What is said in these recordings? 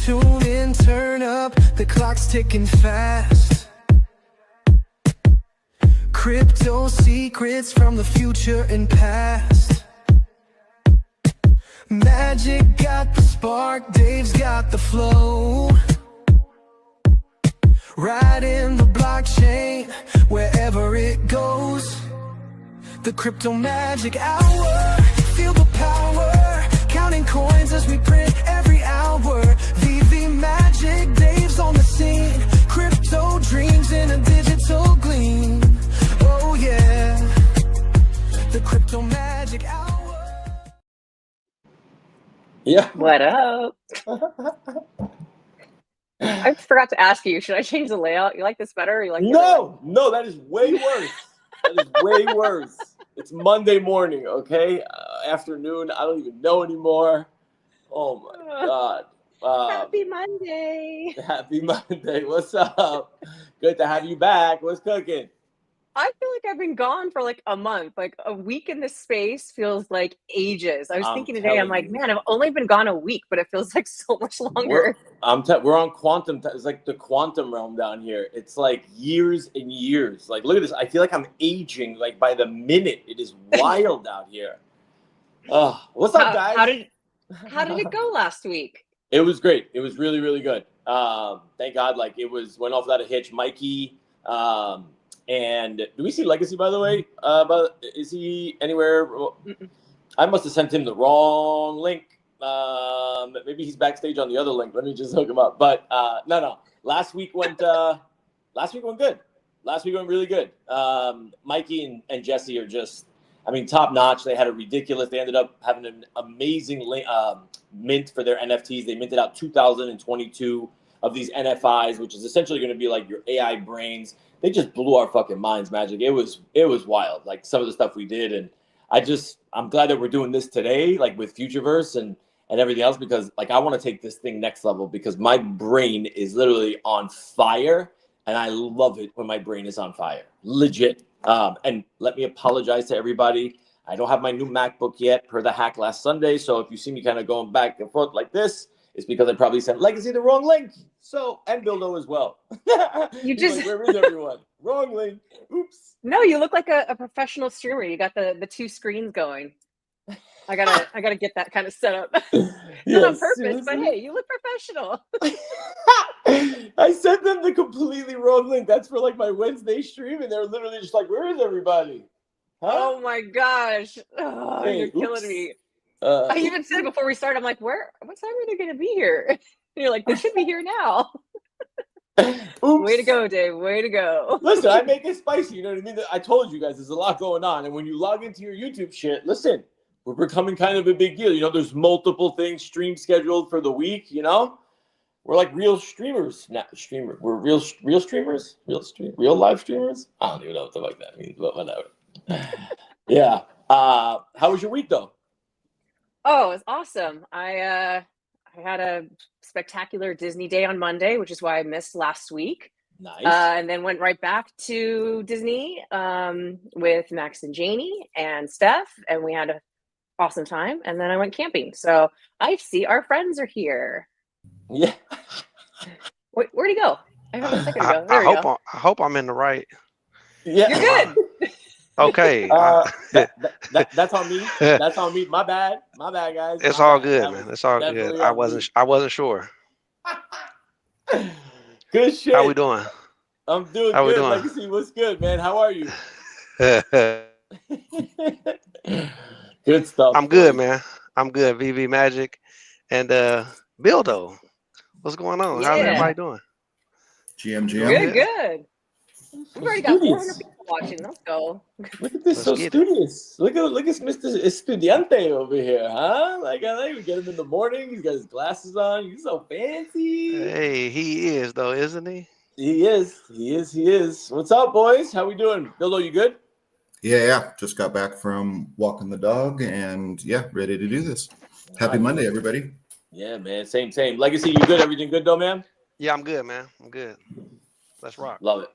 Tune in, turn up, the clock's ticking fast. Crypto secrets from the future and past. Magic got the spark, Dave's got the flow. Right in the blockchain, wherever it goes. The crypto magic hour, feel the power. Counting coins as we print every hour. VV magic, Dave's on the scene. Crypto dreams in a digital gleam. Oh yeah, the crypto magic hour. Yeah. What up? I forgot to ask you, should I change the layout? You like this better? Or you like No, that is way worse. That is way worse. It's Monday morning, okay? Afternoon, I don't even know anymore. Oh my God. Happy Monday. Happy Monday. What's up? Good to have you back. What's cooking? I feel like I've been gone for like a month. Like a week in this space feels like ages. I was thinking today, I'm like, man, I've only been gone a week, but it feels like so much longer. We're on quantum. It's like the quantum realm down here. It's like years and years. Like, look at this. I feel like I'm aging like by the minute. It is wild out here. What's up, guys? How did it go last week? It was great. It was really, really good. Thank God. Like went off without a hitch. Mikey. And do we see Legacy, by the way? Is he anywhere? I must have sent him the wrong link. Maybe he's backstage on the other link. Let me just hook him up. But no. Last week went good. Last week went really good. Mikey and Jesse are just, top notch. They had they ended up having an amazing mint for their NFTs. They minted out 2,022 of these NFIs, which is essentially going to be like your AI brains. They just blew our fucking minds, Magic. It was wild. Like some of the stuff we did. And I'm glad that we're doing this today, like with Futureverse and everything else, because like I want to take this thing next level because my brain is literally on fire. And I love it when my brain is on fire. Legit. And let me apologize to everybody. I don't have my new MacBook yet per the hack last Sunday. So if you see me kind of going back and forth like this, it's because I probably sent Legacy the wrong link. So, and Bildo as well. You just like, where is everyone? Wrong link. Oops. No, you look like a professional streamer. You got the two screens going. I gotta get that kind of set up. Not on purpose, seriously? But hey, you look professional. I sent them the completely wrong link. That's for like my Wednesday stream, and they're literally just like, "Where is everybody?" Huh? Oh my gosh! Oh, hey, you're killing me. I even said before we started, I'm like, what time are they going to be here? And you're like, they should be here now. Way to go, Dave. Way to go. Listen, I make it spicy. You know what I mean? I told you guys there's a lot going on. And when you log into your YouTube shit, listen, we're becoming kind of a big deal. You know, there's multiple things stream scheduled for the week, you know? We're like real streamers. We're real streamers? Real live streamers? I don't even know what the fuck that means, but whatever. Yeah. How was your week, though? Oh, it's awesome. I had a spectacular Disney day on Monday, which is why I missed last week. Nice. And then went right back to Disney with Max and Janie and Steph, and we had an awesome time. And then I went camping. So I see our friends are here. Yeah. Wait, where'd he go? I heard him a second ago. There we go. I hope I'm in the right. Yeah. You're good. Okay. That's on me. That's on me. My bad, guys. It's all good, man. It's all good. I wasn't sure. Good shit. How we doing? I'm doing How good. We doing? Legacy, what's good, man? How are you? Good stuff. I'm good, man. I'm good. VV Magic and Bildo. What's going on? Yeah. How's everybody doing? GM. Good. We've already got 400 people watching. Let's go. Look at this, so studious. Look at Mr. Estudiante over here, huh? Like I like we get him in the morning. He's got his glasses on. He's so fancy. Hey, he is though, isn't he? He is. What's up, boys? How we doing? Bildo, you good? Yeah. Just got back from walking the dog and ready to do this. Happy Monday, everybody. Yeah, man. Same. Legacy, you good? Everything good though, man? Yeah, I'm good, man. I'm good. Let's rock. Love it.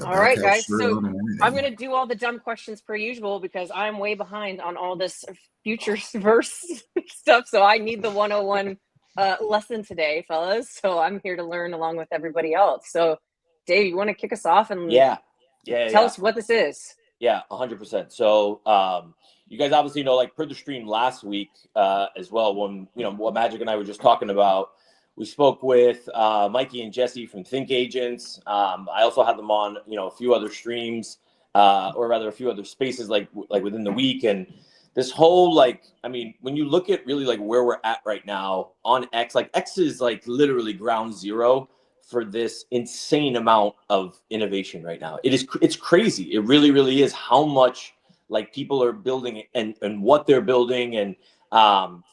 All right, guys. So I'm going to do all the dumb questions per usual because I'm way behind on all this Futureverse stuff. So I need the 101 lesson today, fellas. So I'm here to learn along with everybody else. So, Dave, you want to kick us off and tell us what this is? Yeah, 100%. So, you guys obviously know, like per the stream last week as well, when what Magic and I were just talking about, we spoke with Mikey and Jesse from Think Agents. I also had them on, a few other streams, or rather a few other spaces, like within the week. And this whole when you look at really like where we're at right now on X, like X is like literally ground zero for this insane amount of innovation right now. It's crazy. It really, really is how much like people are building and what they're building. And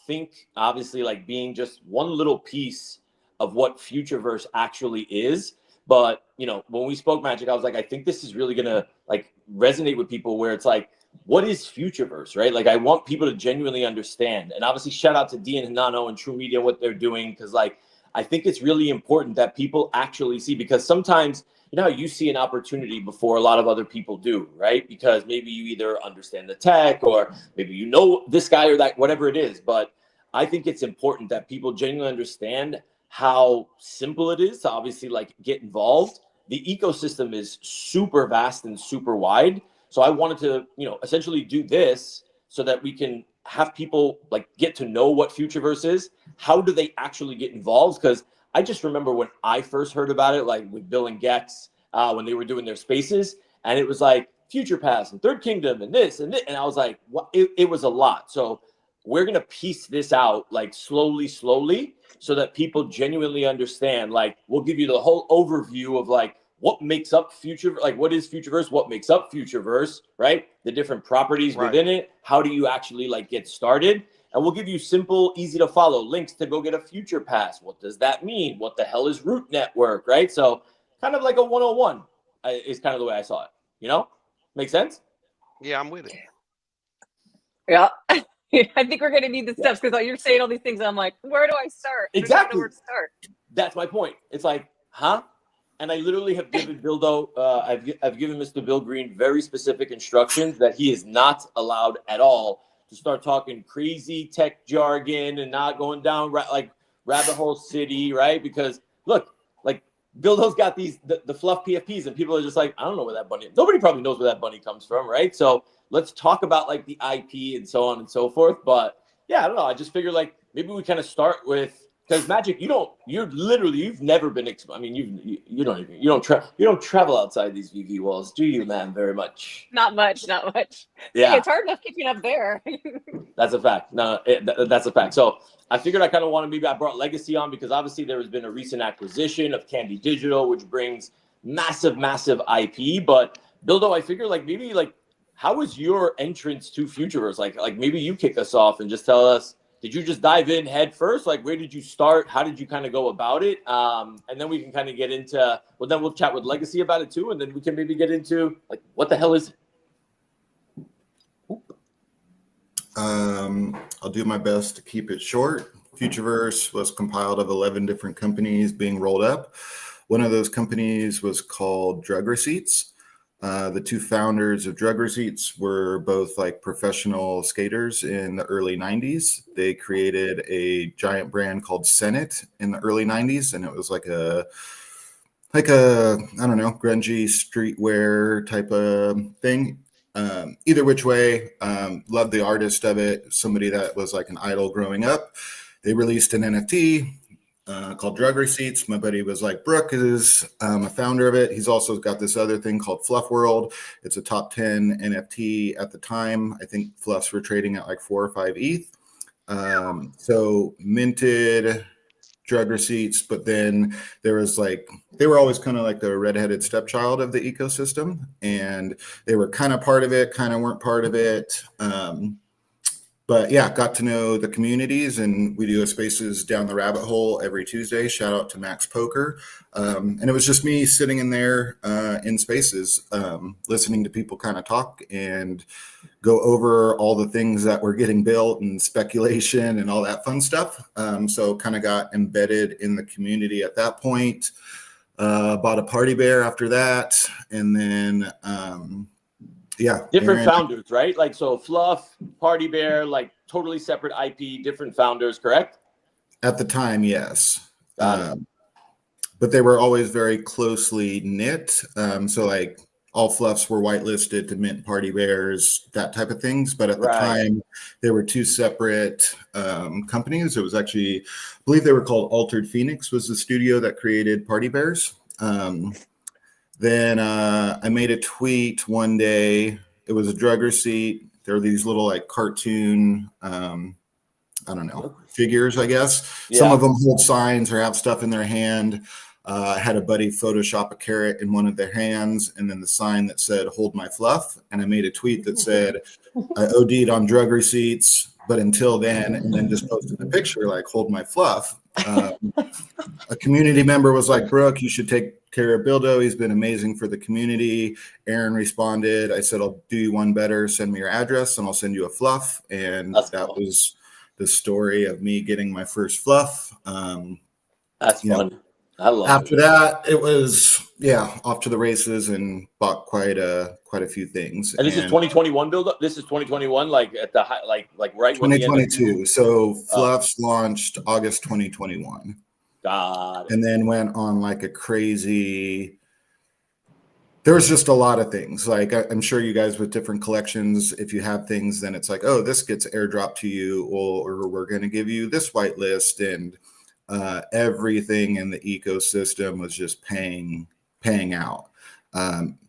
think obviously like being just one little piece of what Futureverse actually is. But when we spoke Magic, I was like, I think this is really gonna like resonate with people where it's like, what is Futureverse, right? Like I want people to genuinely understand. And obviously shout out to Dean and Nano and True Media, what they're doing. Cause like, I think it's really important that people actually see, because sometimes, you see an opportunity before a lot of other people do, right? Because maybe you either understand the tech or maybe this guy or that, whatever it is. But I think it's important that people genuinely understand how simple it is to obviously like get involved. The ecosystem is super vast and super wide. So I wanted to, essentially do this so that we can have people like get to know what Futureverse is. How do they actually get involved? Because I just remember when I first heard about it, like with Bill and Gex, when they were doing their spaces, and it was like Future Pass and Third Kingdom and this and this, and I was like, what? It was a lot. So we're gonna piece this out like slowly, so that people genuinely understand. Like we'll give you the whole overview of like what makes up what is Futureverse, what makes up Futureverse, right? The different properties within it. How do you actually like get started? And we'll give you simple, easy to follow links to go get a Future Pass. What does that mean? What the hell is Root Network, right? So kind of like a 101 is kind of the way I saw it. Make sense? Yeah, I'm with it. Yeah. I think we're going to need the steps, because you're saying all these things. I'm like, where do I start? Exactly. I don't know where to start. That's my point. It's like, huh? And I literally have given Bildo, I've given Mr. Bill Green very specific instructions that he is not allowed at all to start talking crazy tech jargon and not going down like rabbit hole city, right? Because look, like Bildo's got the fluff PFPs, and people are just like, I don't know where that bunny. Nobody probably knows where that bunny comes from, right? So let's talk about like the IP and so on and so forth. But yeah, I don't know. I just figured like maybe we kind of start with. Because Magic, you've never been. You don't travel outside these VV walls, do you, ma'am? Very much. Not much. Yeah, hey, it's hard enough keeping up there. That's a fact. No, that's a fact. So I figured I kind of I brought Legacy on because obviously there has been a recent acquisition of Candy Digital, which brings massive IP. But Bildo, I figured like maybe like how was your entrance to Futureverse? Like maybe you kick us off and just tell us. Did you just dive in head first? Like, where did you start? How did you kind of go about it? And then we can kind of get into, then we'll chat with Legacy about it too. And then we can maybe get into, like, what the hell is it? I'll do my best to keep it short. Futureverse was compiled of 11 different companies being rolled up. One of those companies was called Drug Receipts. The two founders of Drug Receipts were both like professional skaters in the early 90s. They created a giant brand called Senate in the early 90s, and it was like a I don't know, grungy streetwear type of thing. Either which way, loved the artist of it. Somebody that was like an idol growing up. They released an NFT called Drug Receipts. My buddy was like, Brooke is a founder of it. He's also got this other thing called Fluff World. It's a top 10 NFT at the time. I think Fluffs were trading at like 4 or 5 ETH. So minted Drug Receipts, but then there was like, they were always kind of like the redheaded stepchild of the ecosystem, and they were kind of part of it, kind of weren't part of it. But yeah, got to know the communities, and we do a Spaces Down the Rabbit Hole every Tuesday. Shout out to Max Poker. And it was just me sitting in there in Spaces, listening to people kind of talk and go over all the things that were getting built and speculation and all that fun stuff. So kind of got embedded in the community at that point. Bought a Party Bear after that. And then yeah. Different founders, right? Like, so Fluff, Party Bear, like totally separate IP, different founders, correct? At the time, yes. Got it. But they were always very closely knit. So like all fluffs were whitelisted to mint party bears, that type of things. But at the time, there were two separate companies. It was actually, I believe they were called Altered Phoenix was the studio that created party bears. Then I made a tweet one day. It was a drug receipt. There were these little like cartoon, I don't know, figures, I guess. Yeah. Some of them hold signs or have stuff in their hand. I had a buddy Photoshop a carrot in one of their hands and then the sign that said, "Hold my fluff." And I made a tweet that said, "I OD'd on drug receipts, but until then," and then just posted a picture like, "Hold my fluff." A community member was like, "Brooke, you should take care of Bildo. He's been amazing for the community." Aaron responded. I said, "I'll do you one better. Send me your address and I'll send you a fluff." And that was the story of me getting my first fluff. That's fun. I love it. After that, it was off to the races and bought quite a few things. And this is 2021 build up. This is 2021, like at the high, like right 2022. So fluffs launched August 2021. God. And then went on like a crazy. There was just a lot of things. Like I'm sure you guys with different collections, if you have things, then it's like, oh, this gets airdropped to you, or we're going to give you this whitelist, and everything in the ecosystem was just paying out.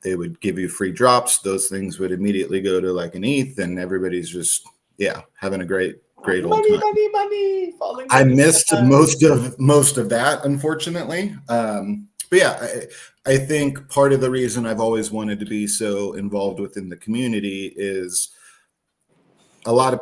They would give you free drops. Those things would immediately go to like an ETH, and everybody's just having a great old time. Money. I missed most of that, unfortunately. But yeah, I think part of the reason I've always wanted to be so involved within the community is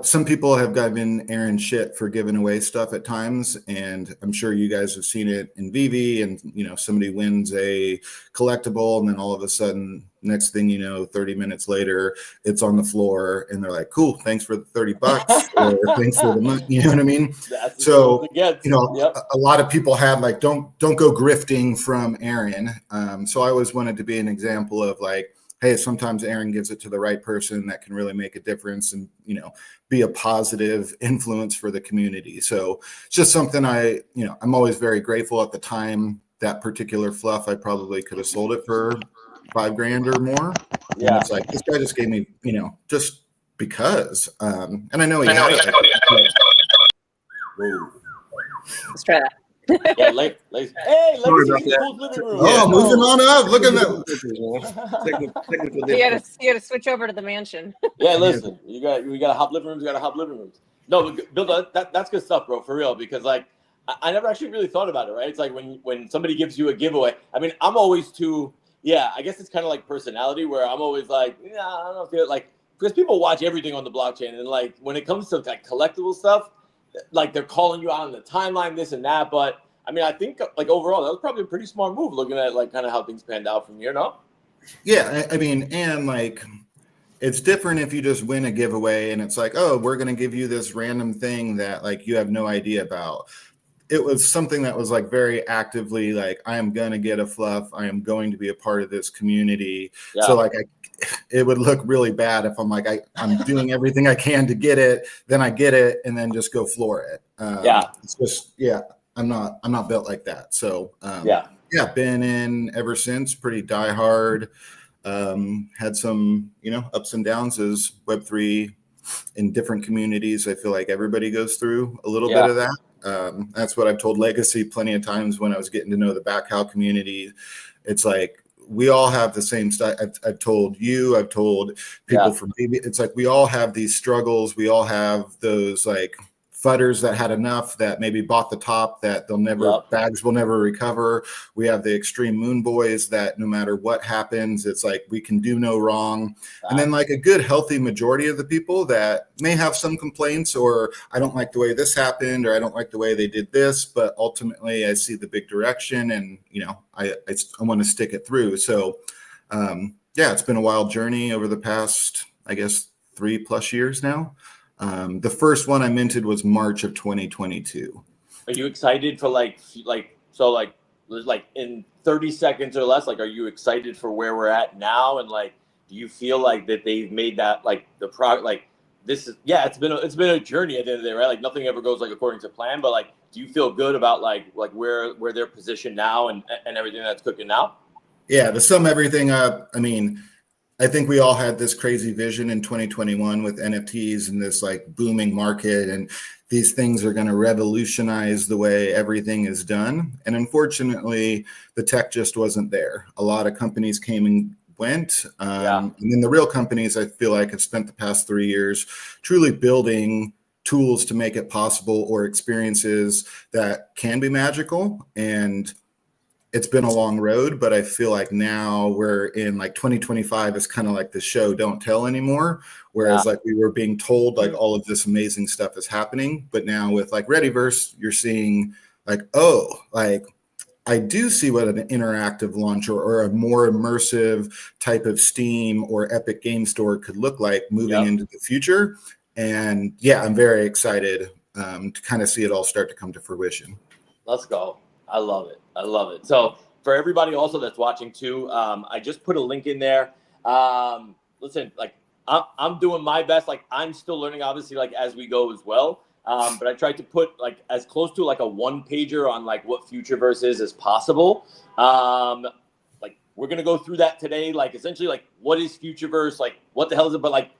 some people have given Aaron shit for giving away stuff at times, and I'm sure you guys have seen it in VV, and somebody wins a collectible and then all of a sudden, next thing you know, 30 minutes later it's on the floor and they're like, "Cool, thanks for the $30 or thanks for the money." You know what I mean? So a lot of people had like, don't go grifting from Aaron. So I always wanted to be an example of like, hey, sometimes Aaron gives it to the right person that can really make a difference and, be a positive influence for the community. So it's just something I'm always very grateful. At the time, that particular fluff, I probably could have sold it for $5,000 or more. Yeah. And it's like, this guy just gave me, just because, and I know he had it. Let's try that. Yeah, hey, let's see living room. Oh, moving on up. Look at that. You had to switch over to the mansion. Yeah, listen, we got a hop living rooms. You got a hop living rooms. No, Bill, that's good stuff, bro. For real, because like I never actually really thought about it. Right? It's like when somebody gives you a giveaway. I mean, I'm always too. Yeah, I guess it's kind of like personality where I'm always like, I don't feel like, because people watch everything on the blockchain, and like when it comes to like collectible stuff, like they're calling you out on the timeline, this and that. But I mean, I think like overall, that was probably a pretty smart move looking at like kind of how things panned out from here, no? Yeah, I mean, and like it's different if you just win a giveaway and it's like, oh, we're going to give you this random thing that like you have no idea about. It was something that was like very actively like, I am going to get a fluff. I am going to be a part of this community. Yeah. So like it would look really bad if I'm like, I'm doing everything I can to get it, then I get it and then just go floor it. It's just, I'm not built like that. So been in ever since, pretty diehard. Had some, ups and downs as Web3 in different communities. I feel like everybody goes through a little bit of that. That's what I've told Legacy plenty of times when I was getting to know the backhow community. It's like, we all have the same stuff. I've told you, I've told people from BB. It's like, we all have these struggles. We all have those like fudders that had enough that maybe bought the top that they'll never, bags will never recover. We have the extreme moon boys that no matter what happens, it's like, we can do no wrong. And then like a good, healthy majority of the people that may have some complaints, or I don't like the way this happened, or I don't like the way they did this, but ultimately I see the big direction and, I want to stick it through. So it's been a wild journey over the past, I guess, 3+ years now. The first one I minted was March of 2022. Are you excited for like in 30 seconds or less? Like, are you excited for where we're at now? And like, do you feel like that they've made that like the product, like it's been a journey at the end of the day, right? Like nothing ever goes like according to plan, but like, do you feel good about like where they're positioned now and everything that's cooking now? Yeah, to sum everything up, I mean, I think we all had this crazy vision in 2021 with NFTs and this like booming market, and these things are going to revolutionize the way everything is done. And unfortunately, the tech just wasn't there. A lot of companies came and went. And then the real companies, I feel like, have spent the past 3 years truly building tools to make it possible, or experiences that can be magical. And it's been a long road, but I feel like now we're in like 2025 is kind of like the show don't tell anymore. Whereas like we were being told like all of this amazing stuff is happening, but now with like Readyverse, you're seeing like, oh, like I do see what an interactive launcher or a more immersive type of Steam or Epic Game Store could look like moving into the future. And yeah, I'm very excited to kind of see it all start to come to fruition. Let's go. I love it. I love it. So for everybody also that's watching too, I just put a link in there. Listen, like I'm doing my best. Like I'm still learning, obviously, like as we go as well. But I tried to put like as close to like a one pager on like what Futureverse is as possible. Like we're gonna go through that today. Like essentially, like what is Futureverse? Like what the hell is it? But like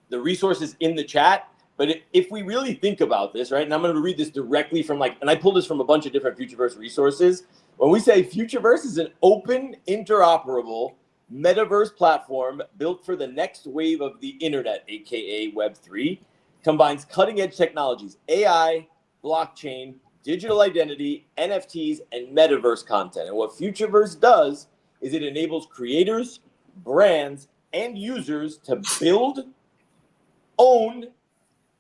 the resources in the chat. But if we really think about this, right, and I'm going to read this directly from like, and I pulled this from a bunch of different Futureverse resources. When we say Futureverse is an open, interoperable metaverse platform built for the next wave of the internet, aka Web3, combines cutting-edge technologies, AI, blockchain, digital identity, NFTs, and metaverse content. And what Futureverse does is it enables creators, brands, and users to build, own,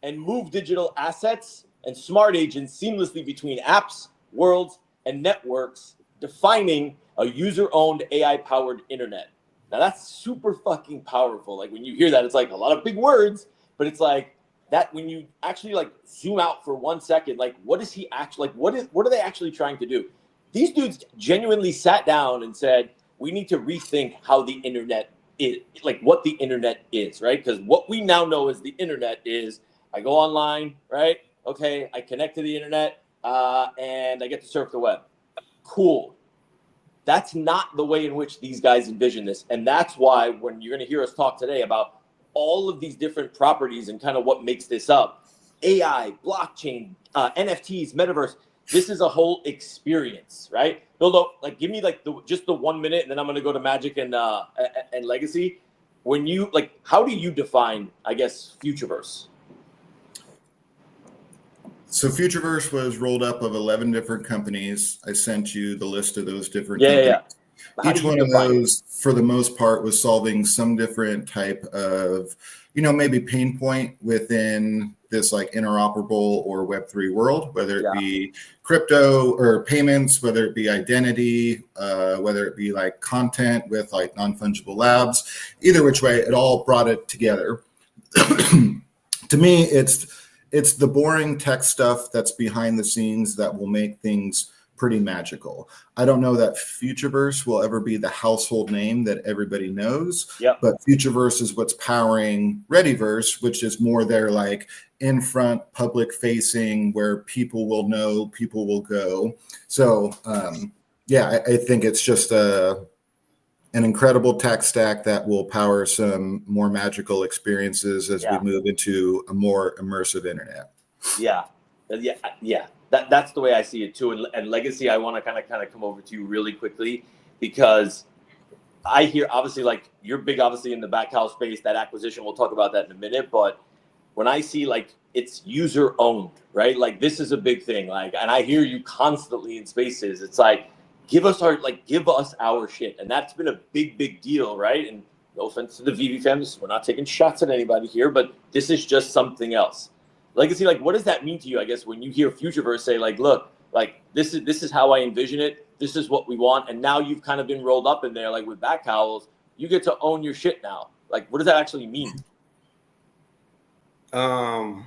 and move digital assets and smart agents seamlessly between apps, worlds, and networks, defining a user-owned AI-powered internet. Now that's super fucking powerful. Like when you hear that, it's like a lot of big words, but it's like that when you actually like zoom out for 1 second, like what is he actually, like what are they actually trying to do? These dudes genuinely sat down and said, we need to rethink how the internet is, like what the internet is, right? Because what we now know as the internet is I go online, right? Okay, I connect to the internet and I get to surf the web. Cool. That's not the way in which these guys envision this. And that's why when you're going to hear us talk today about all of these different properties and kind of what makes this up, AI, blockchain, NFTs, metaverse, this is a whole experience, right? Bildo, like give me like just the 1 minute and then I'm going to go to Magic and Legacy. When you like, how do you define, I guess, Futureverse? So Futureverse was rolled up of 11 different companies. I sent you the list of those different companies. Yeah. Each one of those, for the most part, was solving some different type of, maybe pain point within this like interoperable or Web3 world, whether it be crypto or payments, whether it be identity, whether it be like content with like non-fungible labs. Either which way, it all brought it together. To me, it's the boring tech stuff that's behind the scenes that will make things pretty magical. I don't know that Futureverse will ever be the household name that everybody knows, but Futureverse is what's powering Readyverse, which is more their like in front, public facing, where people will know, people will go. So I think it's just an incredible tech stack that will power some more magical experiences as we move into a more immersive internet. Yeah. That's the way I see it too. And Legacy, I want to kind of come over to you really quickly because I hear obviously like you're big, obviously in the backhouse space, that acquisition. We'll talk about that in a minute. But when I see like it's user owned, right? Like this is a big thing. Like, and I hear you constantly in spaces. It's like, give us our shit. And that's been a big deal, right? And no offense to the VV fans, we're not taking shots at anybody here, but this is just something else. Legacy, like what does that mean to you, I guess, when you hear Futureverse say, like, look, like this is how I envision it, this is what we want, and now you've kind of been rolled up in there, like with back cowls, you get to own your shit now. Like, what does that actually mean? I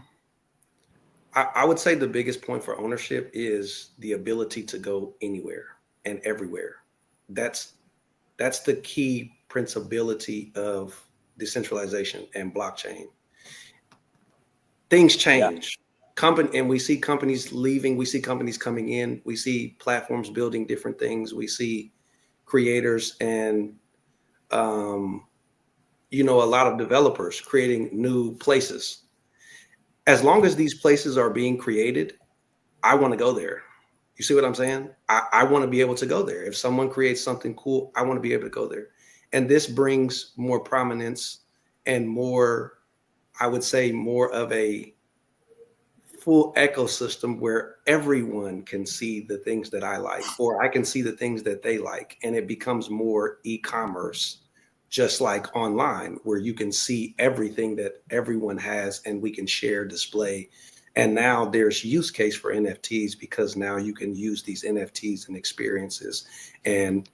would say the biggest point for ownership is the ability to go anywhere and everywhere. That's the key principality of decentralization and blockchain. things change. And we see companies leaving, we see companies coming in, we see platforms building different things, we see creators and a lot of developers creating new places. As long as these places are being created, I want to go there. You see what I'm saying? I want to be able to go there. If someone creates something cool, I want to be able to go there. And this brings more prominence and more, I would say, more of a full ecosystem where everyone can see the things that I like, or I can see the things that they like. And it becomes more e-commerce, just like online, where you can see everything that everyone has and we can share, display. And now there's use case for NFTs, because now you can use these NFTs and experiences and,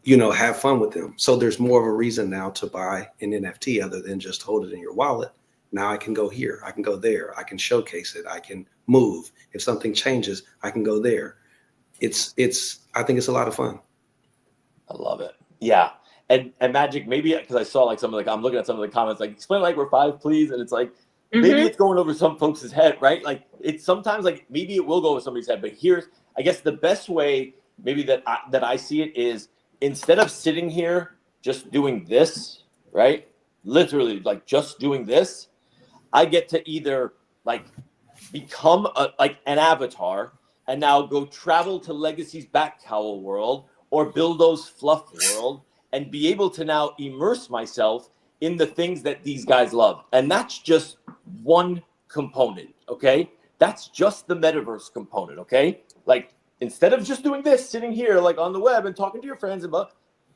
have fun with them. So there's more of a reason now to buy an NFT other than just hold it in your wallet. Now I can go here, I can go there, I can showcase it, I can move. If something changes, I can go there. I think it's a lot of fun. I love it. Yeah. And Magic, maybe because I saw like I'm looking at some of the comments, like explain Light 5, please. And it's like, maybe it's going over some folks' head, right? Like it's sometimes like maybe it will go over somebody's head, but here's, I guess the best way maybe that I see it is, instead of sitting here just doing this, right? Literally like just doing this, I get to either like become an avatar and now go travel to Legacy's back cowl world or Bildo's fluff world and be able to now immerse myself in the things that these guys love. And that's just one component, okay? That's just the metaverse component, okay? Like instead of just doing this, sitting here like on the web and talking to your friends,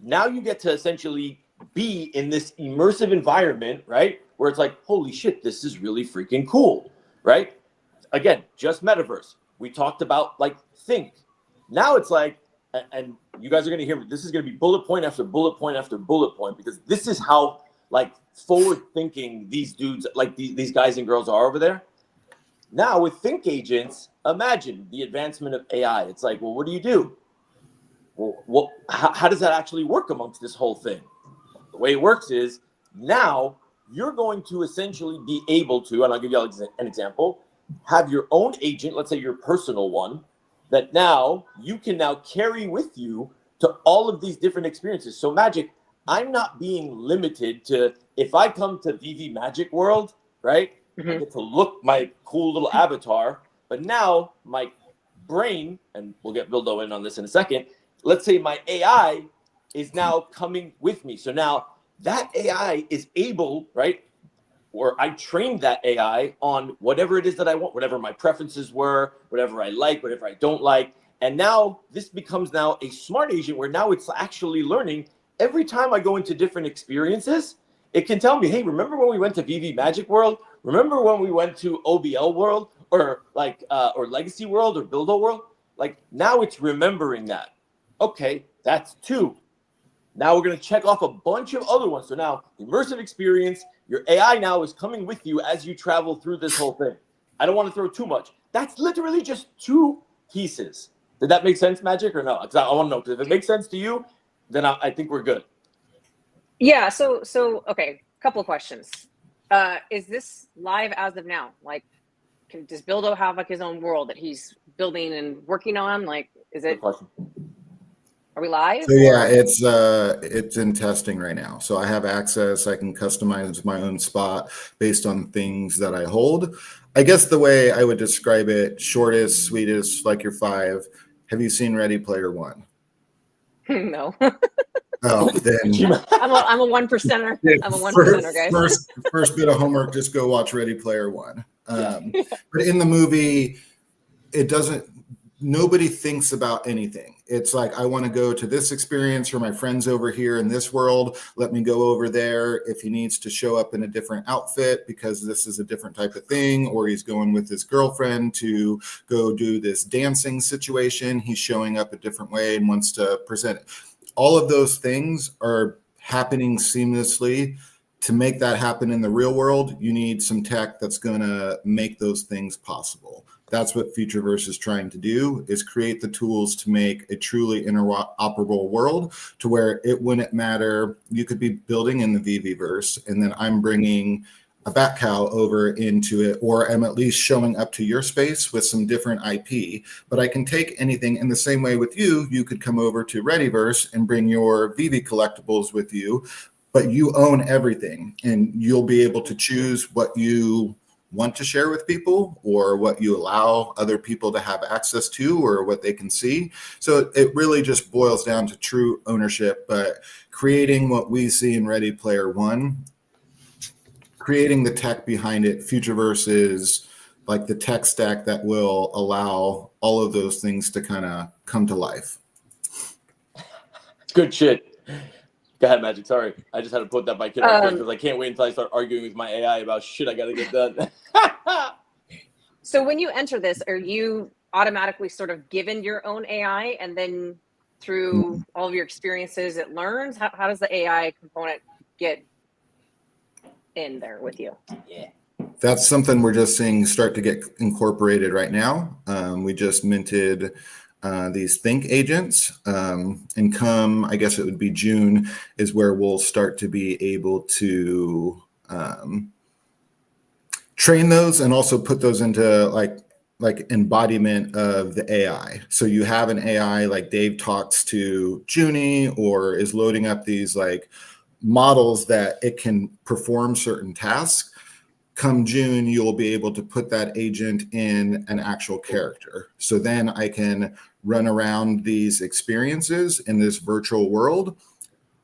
now you get to essentially be in this immersive environment, right? Where it's like, holy shit, this is really freaking cool, right? Again, just metaverse. We talked about like think. Now it's like, and you guys are going to hear me, this is going to be bullet point after bullet point after bullet point, because this is how like forward thinking these dudes, like these guys and girls are over there. Now with think agents, imagine the advancement of AI. It's like, well, what do you do? Well, how does that actually work amongst this whole thing? The way it works is now you're going to essentially be able to, and I'll give you an example, have your own agent, let's say your personal one, that now you can now carry with you to all of these different experiences. So Magic, I'm not being limited to, if I come to VV Magic World, right? I get to look my cool little avatar, but now my brain, and we'll get Bildo in on this in a second, let's say my AI is now coming with me. So now that AI is able, right? Or I trained that AI on whatever it is that I want, whatever my preferences were, whatever I like, whatever I don't like. And now this becomes now a smart agent where now it's actually learning every time I go into different experiences. It can tell me, hey, remember when we went to VV Magic World? Remember when we went to OBL World or or Legacy World or Buildo World? Like now it's remembering that. Okay, that's 2. Now we're going to check off a bunch of other ones. So now immersive experience, your AI now is coming with you as you travel through this whole thing. I don't want to throw too much. That's literally just 2 pieces. Did that make sense, Magic, or no? Because I want to know, because if it makes sense to you, then I think we're good. Yeah. So okay. Couple of questions. Is this live as of now? Like, does Bildo have like his own world that he's building and working on? Like, is it? Good question. Are we live? So yeah, it's in testing right now. So I have access. I can customize my own spot based on things that I hold. I guess the way I would describe it, shortest, sweetest, like your 5. Have you seen Ready Player One? No. Oh, then I'm a 1%er. I'm a 1%er, guys. First bit of homework, just go watch Ready Player One. But in the movie, nobody thinks about anything. It's like, I want to go to this experience for my friends over here in this world. Let me go over there. If he needs to show up in a different outfit because this is a different type of thing, or he's going with his girlfriend to go do this dancing situation, he's showing up a different way and wants to present it. All of those things are happening seamlessly. To make that happen in the real world, you need some tech that's going to make those things possible. That's what Futureverse is trying to do, is create the tools to make a truly interoperable world to where it wouldn't matter. You could be building in the VVverse, and then I'm bringing a bat cow over into it, or I'm at least showing up to your space with some different IP. But I can take anything in the same way with you. You could come over to Readyverse and bring your VV collectibles with you, but you own everything, and you'll be able to choose what you want to share with people, or what you allow other people to have access to, or what they can see. So it really just boils down to true ownership, but creating what we see in Ready Player One, creating the tech behind it. Futureverse is like the tech stack that will allow all of those things to kind of come to life. Good shit. Go ahead, Magic. Sorry. I just had to put that by kid on quick because I can't wait until I start arguing with my AI about shit I got to get done. So when you enter this, are you automatically sort of given your own AI, and then through all of your experiences, it learns? How does the AI component get in there with you? Yeah. That's something we're just seeing start to get incorporated right now. We just minted these Think agents, and come, I guess it would be June, is where we'll start to be able to train those and also put those into like embodiment of the AI. So you have an AI like Dave talks to Junie, or is loading up these like models that it can perform certain tasks. Come June, you'll be able to put that agent in an actual character. So then I can run around these experiences in this virtual world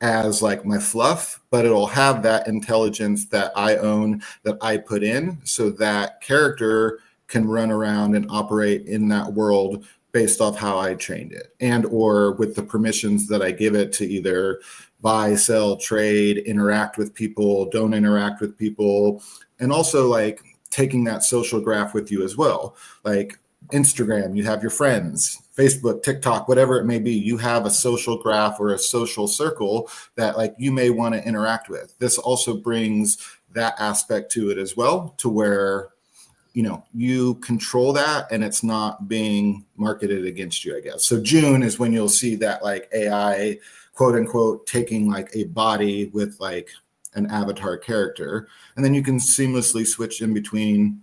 as like my fluff, but it'll have that intelligence that I own, that I put in, so that character can run around and operate in that world based off how I trained it, and or with the permissions that I give it to either buy, sell, trade, interact with people, don't interact with people. And also like taking that social graph with you as well. Like Instagram, you have your friends, Facebook, TikTok, whatever it may be, you have a social graph or a social circle that like you may want to interact with. This also brings that aspect to it as well, to where, you know, you control that and it's not being marketed against you, I guess. So June is when you'll see that like AI, quote unquote, taking like a body with like an avatar character, and then you can seamlessly switch in between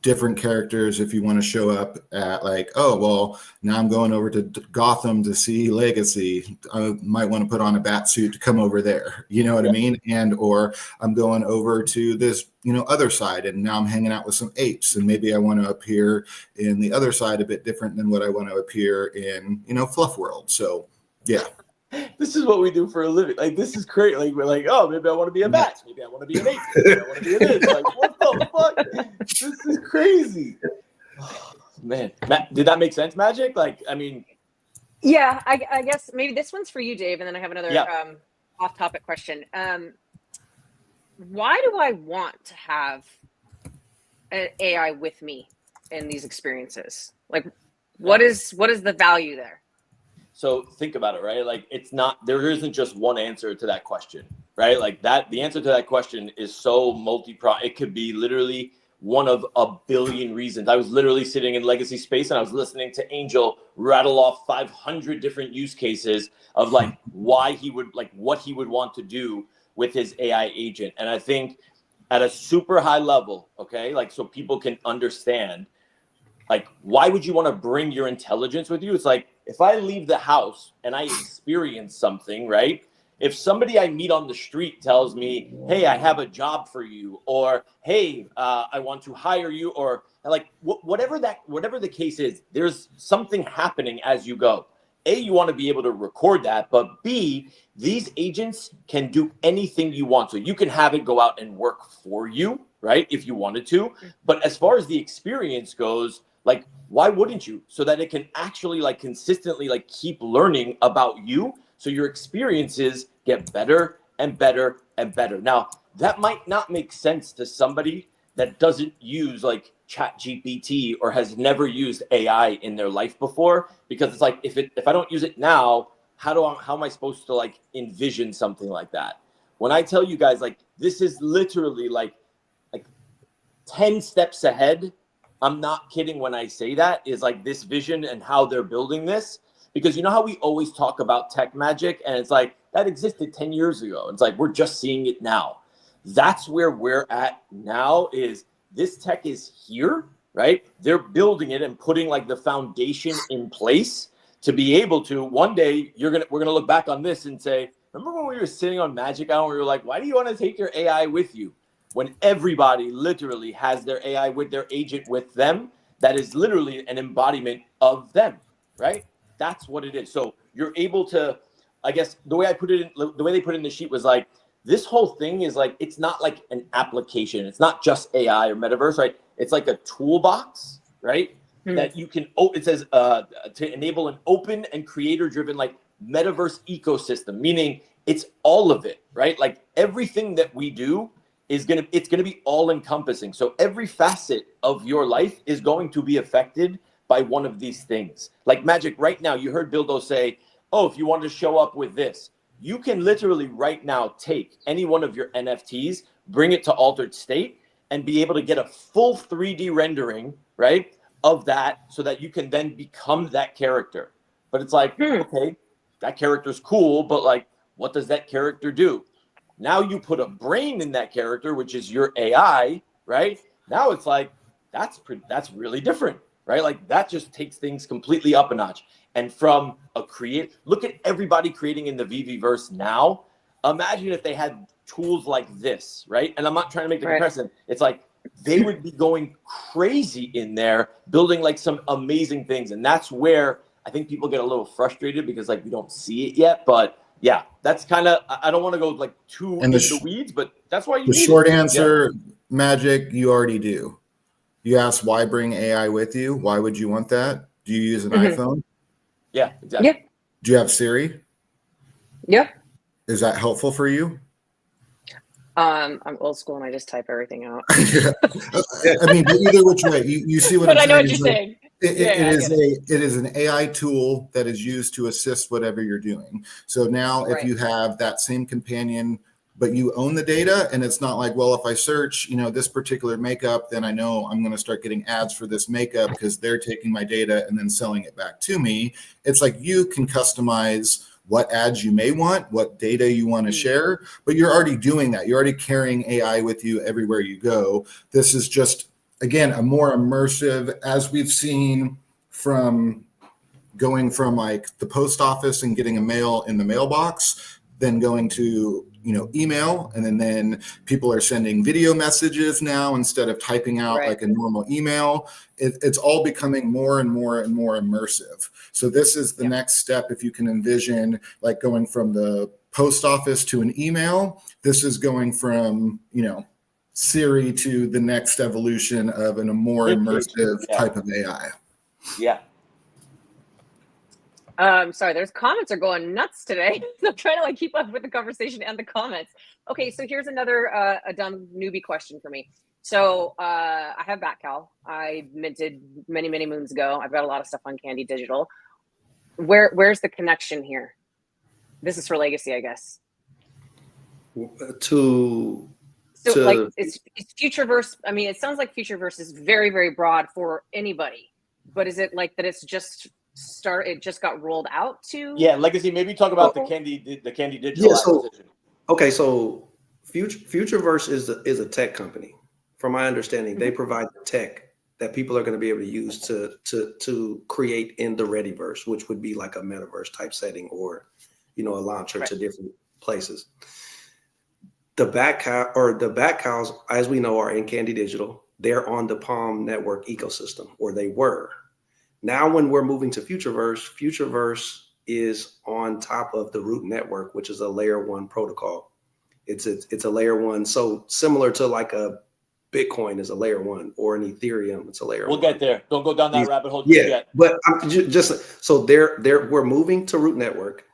different characters if you want to show up at like, oh, well, now I'm going over to Gotham to see Legacy. I might want to put on a bat suit to come over there. You know what I mean? And or I'm going over to this, you know, other side, and now I'm hanging out with some apes, and maybe I want to appear in the other side a bit different than what I want to appear in, you know, Fluff World. So yeah. This is what we do for a living. Like, this is crazy. Like, we're like, oh, maybe I want to be a bat. Maybe I want to be an ape. Maybe I want to be a this. Like, what the fuck? This is crazy. Oh, man, did that make sense, Magic? Like, I mean, yeah, I guess maybe this one's for you, Dave, and then I have another off-topic question. Why do I want to have an AI with me in these experiences? Like, what is the value there? So think about it, right? Like, it's not, there isn't just one answer to that question, right? Like that, the answer to that question is so multi-pronged. It could be literally one of a billion reasons. I was literally sitting in Legacy Space and I was listening to Angel rattle off 500 different use cases of like why he would, like what he would want to do with his AI agent. And I think at a super high level, okay, like so people can understand, like, why would you want to bring your intelligence with you? It's like, if I leave the house and I experience something, right? If somebody I meet on the street tells me, hey, I have a job for you, or hey, I want to hire you, or like whatever the case is, there's something happening as you go. A, you want to be able to record that, but B, these agents can do anything you want. So you can have it go out and work for you, right? If you wanted to. But as far as the experience goes, like, why wouldn't you? So that it can actually like consistently like keep learning about you. So your experiences get better and better and better. Now, that might not make sense to somebody that doesn't use like ChatGPT or has never used AI in their life before, because it's like, if I don't use it now, how am I supposed to like envision something like that? When I tell you guys, like, this is literally like 10 steps ahead. I'm not kidding when I say that, is like this vision and how they're building this. Because you know how we always talk about tech, Magic, and it's like that existed 10 years ago. It's like we're just seeing it now. That's where we're at now. Is this tech is here, right? They're building it and putting like the foundation in place to be able to one day we're gonna look back on this and say, remember when we were sitting on Magic Hour and we were like, why do you want to take your AI with you? When everybody literally has their AI with their agent with them, that is literally an embodiment of them, right? That's what it is. So you're able to, I guess the way they put it in the sheet was like, this whole thing is like, it's not like an application. It's not just AI or metaverse, right? It's like a toolbox, right? That you can, it says to enable an open and creator-driven like metaverse ecosystem, meaning it's all of it, right? Like everything that we do it's gonna be all encompassing. So every facet of your life is going to be affected by one of these things. Like Magic, right now, you heard Bildo say, oh, if you wanted to show up with this, you can literally right now take any one of your NFTs, bring it to altered state, and be able to get a full 3D rendering, right, of that so that you can then become that character. But it's like, okay, that character's cool, but like, what does that character do? Now you put a brain in that character, which is your AI, right? Now it's like, that's really different, right? Like that just takes things completely up a notch. And from look at everybody creating in the VVverse now. Imagine if they had tools like this, right? And I'm not trying to make the comparison. It's like they would be going crazy in there, building like some amazing things. And that's where I think people get a little frustrated because like we don't see it yet. But yeah, that's kind of, I don't want to go like too in the weeds, but that's why you need the short answer, Magic, you already do. You asked why bring AI with you? Why would you want that? Do you use an iPhone? Yeah, exactly. Yeah. Do you have Siri? Yeah. Is that helpful for you? I'm old school and I just type everything out. Yeah. I mean, either which way, you see what but I'm saying. I know what you're saying. It is an AI tool that is used to assist whatever you're doing. So now if you have that same companion, but you own the data, and it's not like, well, if I search, this particular makeup, then I know I'm going to start getting ads for this makeup because they're taking my data and then selling it back to me. It's like you can customize what ads you may want, what data you want to share, but you're already doing that. You're already carrying AI with you everywhere you go. This is just, again, a more immersive, as we've seen from going from like the post office and getting a mail in the mailbox, then going to email, and then people are sending video messages now instead of typing out like a normal email. It's all becoming more and more and more immersive. So this is the next step. If you can envision like going from the post office to an email, this is going from Siri to the next evolution of a more immersive type of AI. Yeah. Sorry, there's comments are going nuts today. So I'm trying to like keep up with the conversation and the comments. Okay, so here's another a dumb newbie question for me. So I have BatCal. I minted many moons ago. I've got a lot of stuff on Candy Digital. Where's the connection here? This is for legacy, I guess. Like it's Futureverse. I mean, it sounds like Futureverse is very, very broad for anybody. But is it like that? It's just it just got rolled out to legacy. Maybe talk about the Candy Digital acquisition. So Futureverse is a tech company. From my understanding, they provide the tech that people are going to be able to use to create in the Readyverse, which would be like a metaverse type setting or a launcher to different places. The BatCals, as we know, are in Candy Digital. They're on the Palm Network ecosystem, or they were. Now, when we're moving to Futureverse is on top of the Root Network, which is a layer 1 protocol. It's a layer 1, so similar to like a Bitcoin is a layer 1 or an Ethereum. It's a layer 1. We'll get there. Don't go down that rabbit hole just yet. But we're moving to Root Network,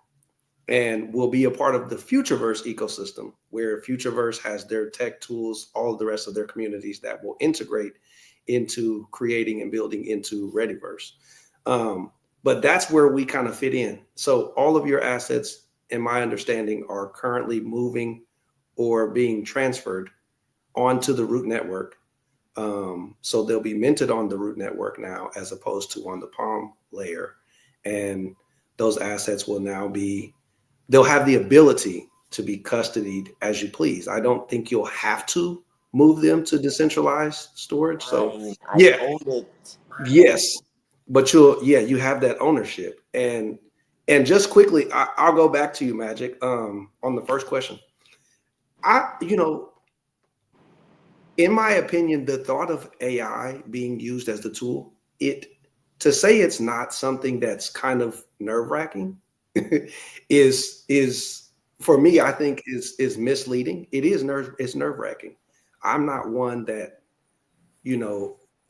and we'll be a part of the Futureverse ecosystem, where Futureverse has their tech tools, all of the rest of their communities that will integrate into creating and building into Readyverse. But that's where we kind of fit in. So all of your assets, in my understanding, are currently moving or being transferred onto the Root Network. So they'll be minted on the Root Network now, as opposed to on the Palm layer. And those assets will now they'll have the ability to be custodied as you please. I don't think you'll have to move them to decentralized storage. So I own it. yes, but you have that ownership. And just quickly, I'll go back to you, Magic, on the first question. In my opinion, the thought of AI being used as the tool, to say it's not something that's kind of nerve-wracking is for me, I think is misleading. It's nerve-wracking. I'm not one that,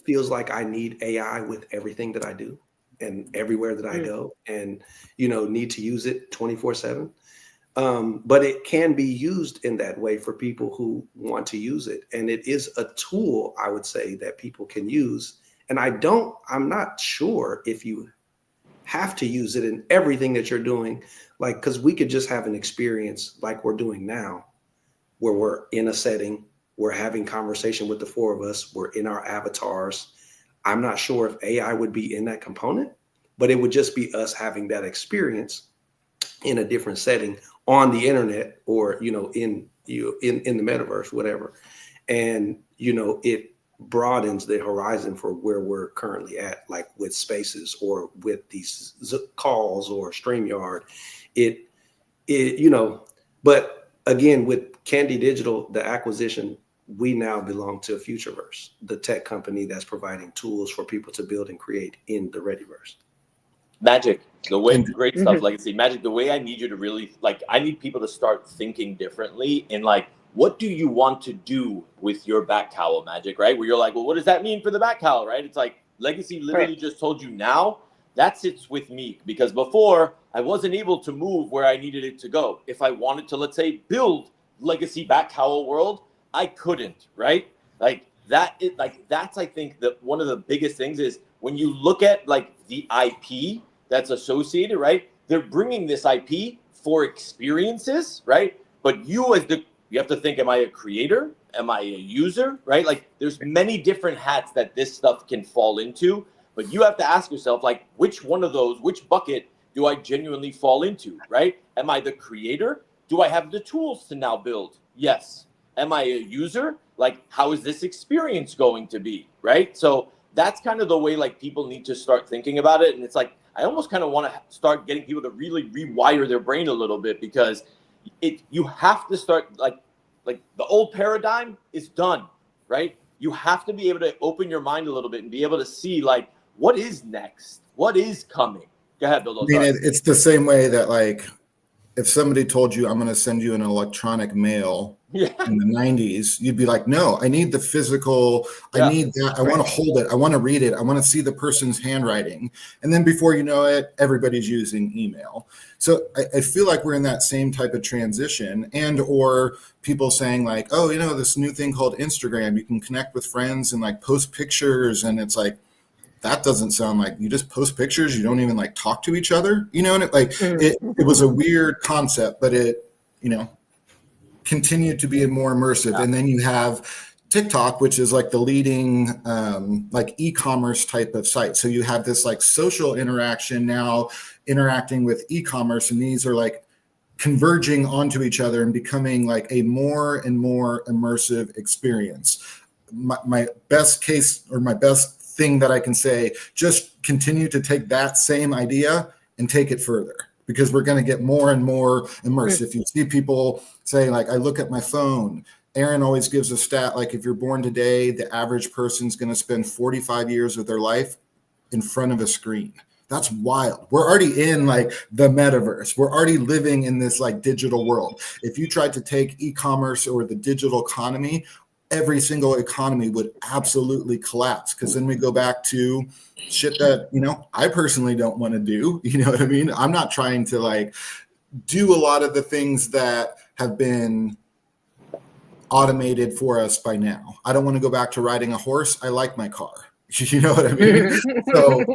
feels like I need AI with everything that I do and everywhere that I go, and need to use it 24/7. But it can be used in that way for people who want to use it. And it is a tool, I would say, that people can use. And I'm not sure if you have to use it in everything that you're doing, because we could just have an experience like we're doing now, where we're in a setting, we're having conversation with the four of us, we're in our avatars. I'm not sure if AI would be in that component, but it would just be us having that experience in a different setting on the internet, or in the metaverse, whatever. And it broadens the horizon for where we're currently at, like with Spaces or with these calls or StreamYard. But again, with Candy Digital, the acquisition, we now belong to Futureverse, the tech company that's providing tools for people to build and create in the Readyverse. Magic, the way great stuff, Legacy. Magic, the way I need you to really, I need people to start thinking differently in what do you want to do with your back towel, Magic, right? Where you're like, well, what does that mean for the back towel, right? It's like Legacy literally just told you now, that sits with me, because before I wasn't able to move where I needed it to go. If I wanted to, let's say, build Legacy back towel world, I couldn't, right? That's I think that one of the biggest things is when you look at the IP that's associated, right? They're bringing this IP for experiences, right? But you have to think, am I a creator? Am I a user, right? There's many different hats that this stuff can fall into, but you have to ask yourself, which one of those, which bucket do I genuinely fall into, right? Am I the creator? Do I have the tools to now build? Yes. Am I a user? How is this experience going to be, right? So that's kind of the way people need to start thinking about it. And it's I almost kind of want to start getting people to really rewire their brain a little bit, because you have to start the old paradigm is done, right? You have to be able to open your mind a little bit and be able to see what is next, what is coming. Go ahead, Bill. It's the same way that if somebody told you I'm going to send you an electronic mail in the 90s, you'd be like, no, I need the physical. I need that. I want to hold it. I want to read it. I want to see the person's handwriting. And then before you know it, everybody's using email. So I feel like we're in that same type of transition, or people saying this new thing called Instagram, you can connect with friends and post pictures. And it's that doesn't sound like you just post pictures. You don't even talk to each other, and it was a weird concept, but it, continued to be more immersive. And then you have TikTok, which is the leading e-commerce type of site. So you have this social interaction now interacting with e-commerce, and these are converging onto each other and becoming a more and more immersive experience. My best case, or my best thing that I can say, just continue to take that same idea and take it further, because we're going to get more and more immersed. If you see people saying I look at my phone, Aaron always gives a stat, if you're born today, the average person's going to spend 45 years of their life in front of a screen. That's wild. We're already in the metaverse. We're already living in this digital world. If you tried to take e-commerce or the digital economy, every single economy would absolutely collapse, because then we go back to shit that, I personally don't want to do. You know what I mean? I'm not trying to do a lot of the things that have been automated for us by now. I don't want to go back to riding a horse. I like my car. You know what I mean? So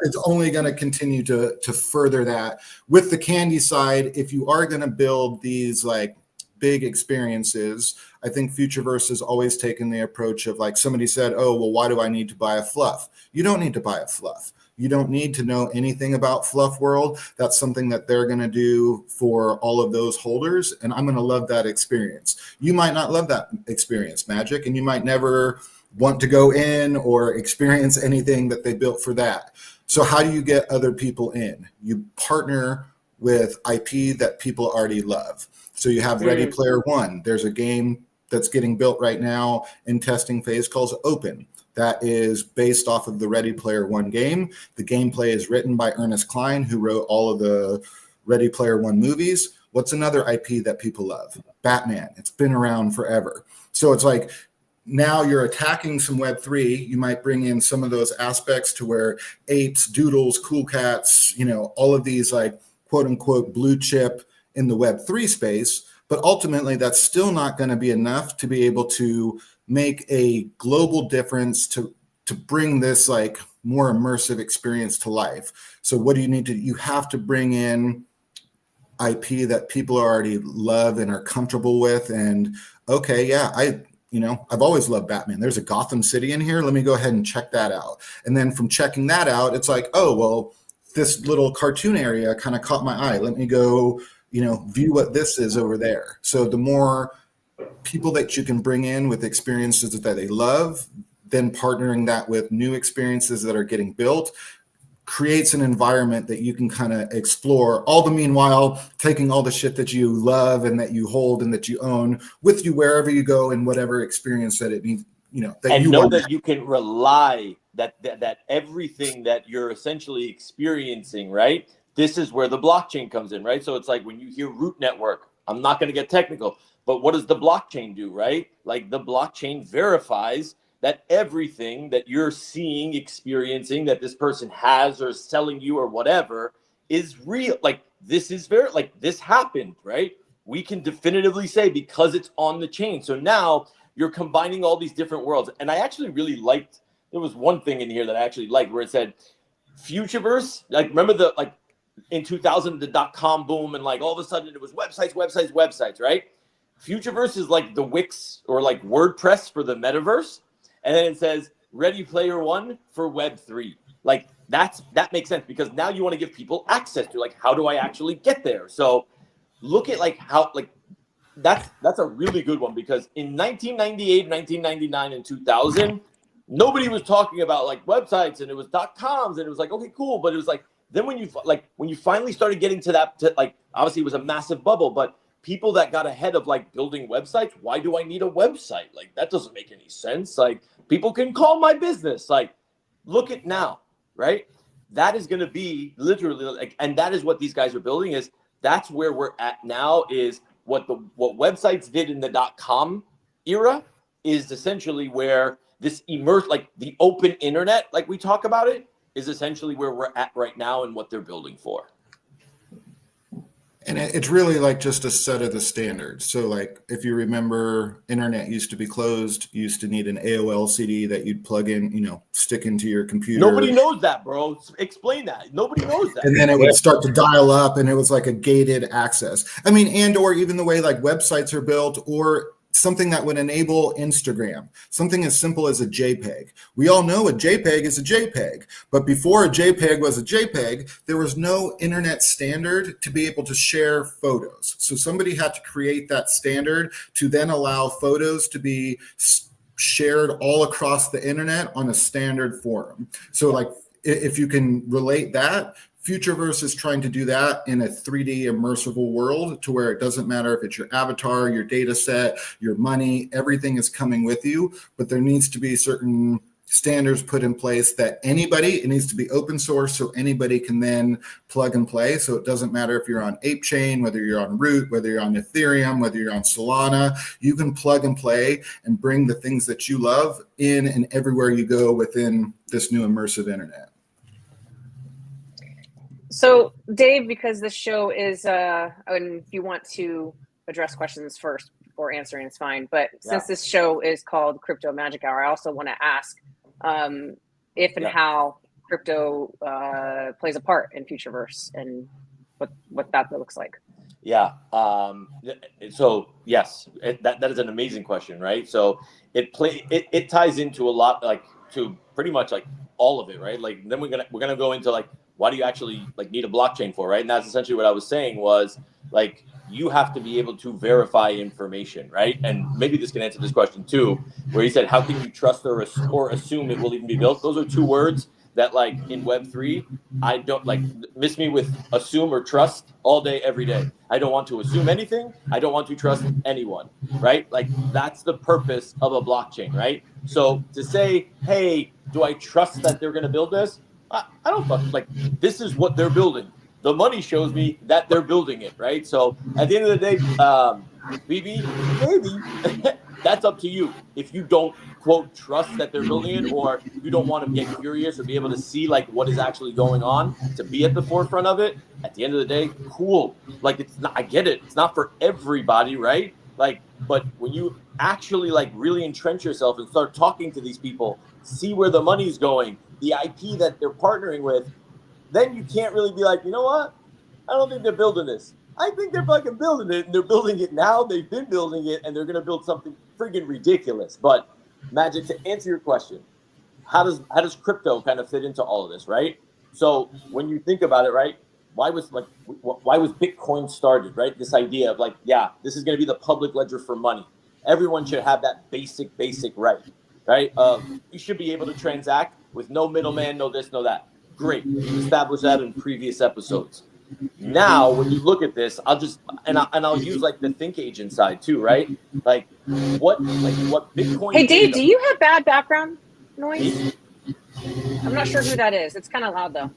it's only going to continue to further that. With the Candy side, if you are going to build these big experiences, I think Futureverse has always taken the approach of somebody said, oh, well, why do I need to buy a fluff? You don't need to buy a fluff. You don't need to know anything about Fluff World. That's something that they're going to do for all of those holders. And I'm going to love that experience. You might not love that experience, Magic, and you might never want to go in or experience anything that they built for that. So how do you get other people in? You partner with IP that people already love. So you have Ready Player One. There's a game that's getting built right now in testing phase called Open. That is based off of the Ready Player One game. The gameplay is written by Ernest Cline, who wrote all of the Ready Player One movies. What's another IP that people love? Batman. It's been around forever. So it's like, now you're attacking some Web3. You might bring in some of those aspects to where apes, doodles, cool cats, all of these like quote unquote blue chip in the Web3 space. But ultimately, that's still not going to be enough to be able to make a global difference to bring this like more immersive experience to life. So what do you need to, you have to bring in IP that people already love and are comfortable with. And okay, yeah, I've always loved Batman. There's a Gotham City in here. Let me go ahead and check that out. And then from checking that out, it's like, oh, well, this little cartoon area kind of caught my eye. Let me go, view what this is over there. So the more people that you can bring in with experiences that they love, then partnering that with new experiences that are getting built creates an environment that you can kind of explore, all the meanwhile taking all the shit that you love and that you hold and that you own with you wherever you go and whatever experience that it needs, that and you know want. that you can rely that everything that you're essentially experiencing, right? This is where the blockchain comes in, right? So it's like when you hear root network, I'm not going to get technical, but what does the blockchain do, right? Like the blockchain verifies that everything that you're seeing, experiencing, that this person has or is selling you or whatever is real. Like this is this happened, right? We can definitively say because it's on the chain. So now you're combining all these different worlds. And I actually really liked, there was one thing in here that I actually liked where it said Futureverse. Like remember in 2000, the .com boom, and like all of a sudden it was websites, right? Futureverse is like the Wix or like WordPress for the metaverse. And then it says Ready Player One for Web3. Like that makes sense because now you want to give people access to like, how do I actually get there? So look at like how like that's a really good one because in 1998, 1999, and 2000, nobody was talking about like websites and it was .coms and it was like, okay, cool. But it was like, then when you finally started getting to that, like obviously it was a massive bubble, but people that got ahead of like building websites, why do I need a website? Like that doesn't make any sense. Like people can call my business. Like look at now, right? That is going to be literally like, and that is what these guys are building is that's where we're at now is what websites did in the .com era is essentially where this like the open internet, like we talk about it, is essentially where we're at right now and what they're building for. And it's really like just a set of the standards. So like if you remember, internet used to be closed, you used to need an AOL CD that you'd plug in, stick into your computer. Nobody knows that, bro. Explain that. Nobody knows that. And then it would start to dial up and it was like a gated access. I mean, and or even the way like websites are built or something that would enable Instagram, something as simple as a JPEG. We all know a JPEG is a JPEG, but before a JPEG was a JPEG, there was no internet standard to be able to share photos. So somebody had to create that standard to then allow photos to be shared all across the internet on a standard forum. So like, if you can relate that, Futureverse is trying to do that in a 3D immersive world to where it doesn't matter if it's your avatar, your data set, your money, everything is coming with you, but there needs to be certain standards put in place that it needs to be open source so anybody can then plug and play. So it doesn't matter if you're on ApeChain, whether you're on Root, whether you're on Ethereum, whether you're on Solana, you can plug and play and bring the things that you love in and everywhere you go within this new immersive internet. So Dave, because this show is, and if you want to address questions first before answering, it's fine. But since this show is called Crypto Magic Hour, I also want to ask if and how crypto plays a part in Futureverse and what that looks like. Yeah. So yes, that is an amazing question, right? So it ties into a lot. Like to pretty much like all of it, right? Like then we're gonna go into like, why do you actually like need a blockchain for, right? And that's essentially what I was saying was like, you have to be able to verify information, right? And maybe this can answer this question too, where he said, how can you trust or assume it will even be built? Those are two words that like in Web3, I don't like, miss me with assume or trust all day, every day. I don't want to assume anything. I don't want to trust anyone, right? Like that's the purpose of a blockchain, right? So to say, hey, do I trust that they're going to build this? I don't like, this is what they're building. The money shows me that they're building it, right? So at the end of the day, BB, maybe that's up to you. If you don't quote trust that they're building it, or you don't want to get curious or be able to see like what is actually going on to be at the forefront of it, at the end of the day, cool. Like it's not, I get it. It's not for everybody, right? Like, but when you actually like really entrench yourself and start talking to these people, see where the money's going, the IP that they're partnering with, then you can't really be like, you know what? I don't think they're building this. I think they're fucking building it, and they're building it now. They've been building it, and they're going to build something friggin' ridiculous. But Magic, to answer your question, how does crypto kind of fit into all of this, right? So when you think about it, right, why was Bitcoin started, right? This idea of like, yeah, this is going to be the public ledger for money. Everyone should have that basic right, right? You should be able to transact with no middleman, no this, no that. Great. We've established that in previous episodes. Now, when you look at this, I'll use like the think agent side too, right? Like what Bitcoin. Hey Dave, do you have bad background noise? I'm not sure who that is. It's kind of loud though.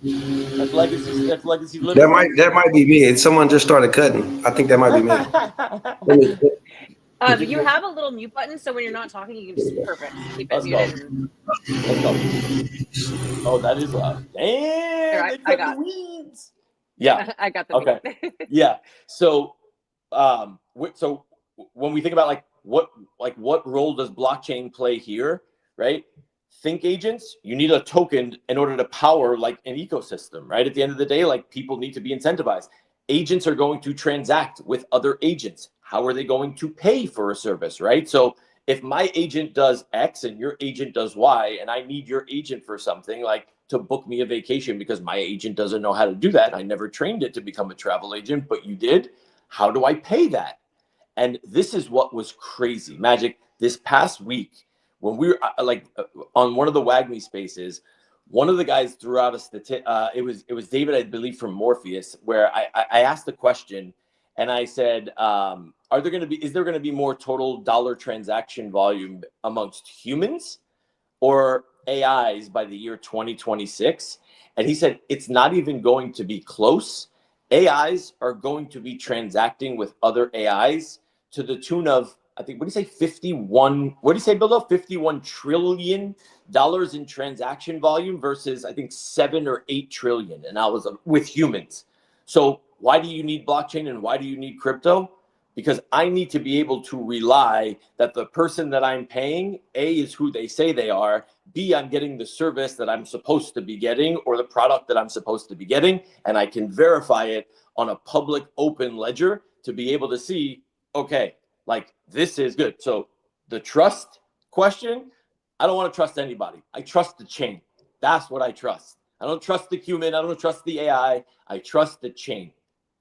That's legacy. That might be me. And someone just started cutting. I think that might be me. You have a little mute button, so when you're not talking, you can just perfect keep it muted. Let's go. Oh, that is loud. Damn, I got the weeds. Yeah, I got the okay. Yeah. So, so when we think about like what role does blockchain play here, right? Think agents, you need a token in order to power like an ecosystem, right? At the end of the day, like people need to be incentivized. Agents are going to transact with other agents. How are they going to pay for a service, right? So if my agent does X and your agent does Y, and I need your agent for something like to book me a vacation because my agent doesn't know how to do that. I never trained it to become a travel agent, but you did. How do I pay that? And this is what was crazy, Magic. This past week, when we were on one of the WAGMI spaces, one of the guys threw out a statistic. It was David, I believe, from Morpheus, where I asked the question, and I said, is there going to be more total dollar transaction volume amongst humans or AIs by the year 2026? And he said, it's not even going to be close. AIs are going to be transacting with other AIs to the tune of, I think, what do you say, 51, what do you say, Bill? $51 trillion in transaction volume versus, I think, 7 or 8 trillion. And I was with humans. So why do you need blockchain and why do you need crypto? Because I need to be able to rely that the person that I'm paying, A, is who they say they are, B, I'm getting the service that I'm supposed to be getting or the product that I'm supposed to be getting, and I can verify it on a public open ledger to be able to see, okay, like this is good. So the trust question, I don't want to trust anybody. I trust the chain. That's what I trust. I don't trust the human. I don't trust the AI. I trust the chain.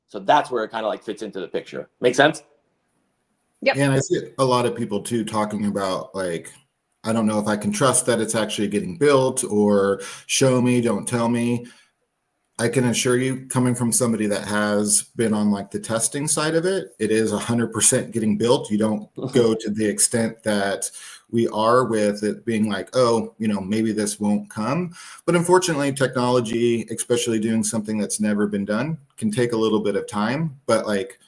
So that's where it kind of like fits into the picture. Make sense? Yep. And I see a lot of people too talking about like, I don't know if I can trust that it's actually getting built, or show me, don't tell me. I can assure you, coming from somebody that has been on like the testing side of it, it is 100% getting built. You don't go to the extent that we are with it being like, oh, you know, maybe this won't come. But unfortunately, technology, especially doing something that's never been done, can take a little bit of time. But like,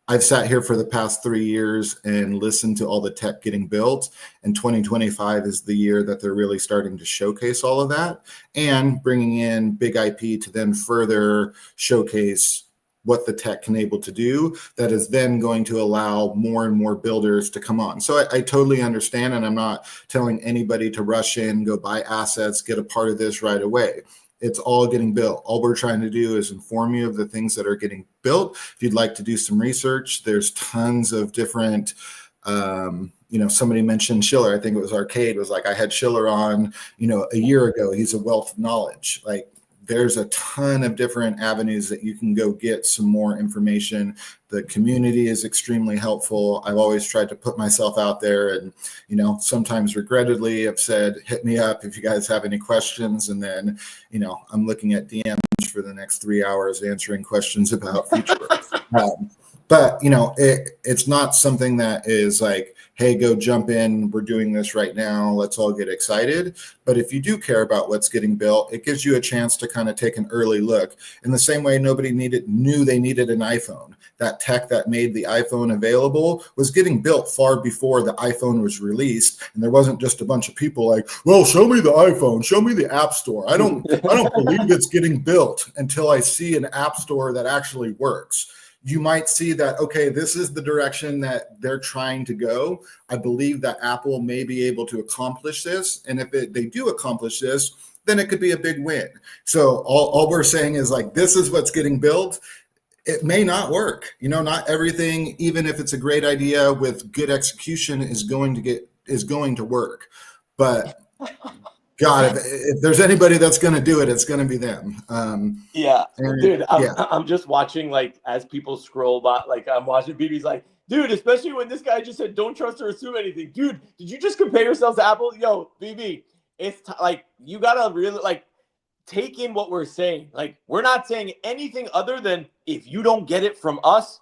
I've sat here for the past 3 years and listened to all the tech getting built, and 2025 is the year that they're really starting to showcase all of that and bringing in big IP to then further showcase what the tech can able to do. That is then going to allow more and more builders to come on. So I totally understand, and I'm not telling anybody to rush in, go buy assets, get a part of this right away. It's all getting built. All we're trying to do is inform you of the things that are getting built. If you'd like to do some research, there's tons of different somebody mentioned Schiller. I think it was Arcade was like, I had Schiller on, a year ago. He's a wealth of knowledge. Like, there's a ton of different avenues that you can go get some more information. The community is extremely helpful. I've always tried to put myself out there, and, sometimes regrettably I've said, hit me up if you guys have any questions. And then, I'm looking at DMs for the next 3 hours answering questions about Futureverse. But, it's not something that is like, hey, go jump in. We're doing this right now. Let's all get excited. But if you do care about what's getting built, it gives you a chance to kind of take an early look. In the same way nobody knew they needed an iPhone. That tech that made the iPhone available was getting built far before the iPhone was released. And there wasn't just a bunch of people like, well, show me the iPhone, show me the App Store. I don't believe it's getting built until I see an App Store that actually works. You might see that, okay, this is the direction that they're trying to go. I believe that Apple may be able to accomplish this. And if they do accomplish this, then it could be a big win. So all we're saying is like, this is what's getting built. It may not work. Not everything, even if it's a great idea with good execution, is going to work. But God, if there's anybody that's going to do it, it's going to be them. Dude, I'm just watching, like, as people scroll by, like, I'm watching BB's like, dude, especially when this guy just said, don't trust or assume anything. Dude, did you just compare yourselves to Apple? Yo, BB, it's like, you got to really, like, take in what we're saying. Like, we're not saying anything other than, if you don't get it from us,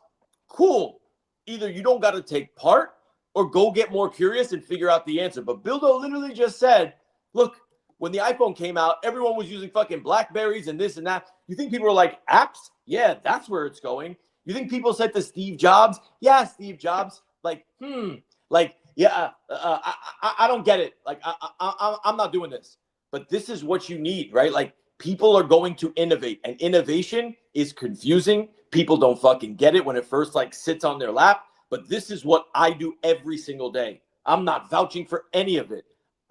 cool. Either you don't got to take part or go get more curious and figure out the answer. But Bildo literally just said, look, when the iPhone came out, everyone was using fucking Blackberries and this and that. You think people were like, apps? Yeah, that's where it's going. You think people said to Steve Jobs? Yeah, Steve Jobs. Like, yeah, I don't get it. Like, I'm not doing this. But this is what you need, right? Like, people are going to innovate, and innovation is confusing. People don't fucking get it when it first, like, sits on their lap. But this is what I do every single day. I'm not vouching for any of it.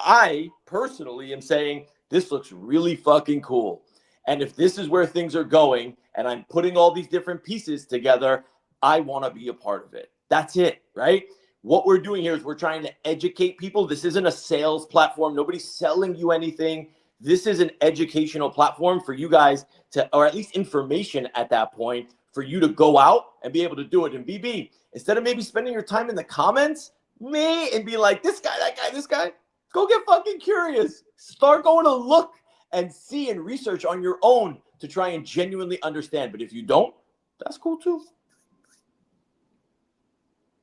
I personally am saying this looks really fucking cool. And if this is where things are going and I'm putting all these different pieces together, I want to be a part of it. That's it, right? What we're doing here is we're trying to educate people. This isn't a sales platform. Nobody's selling you anything. This is an educational platform for you guys to, or at least information at that point, for you to go out and be able to do it. And BB, instead of maybe spending your time in the comments, and be like, this guy, that guy, this guy, go get fucking curious. Start going to look and see and research on your own to try and genuinely understand. But if you don't, that's cool too.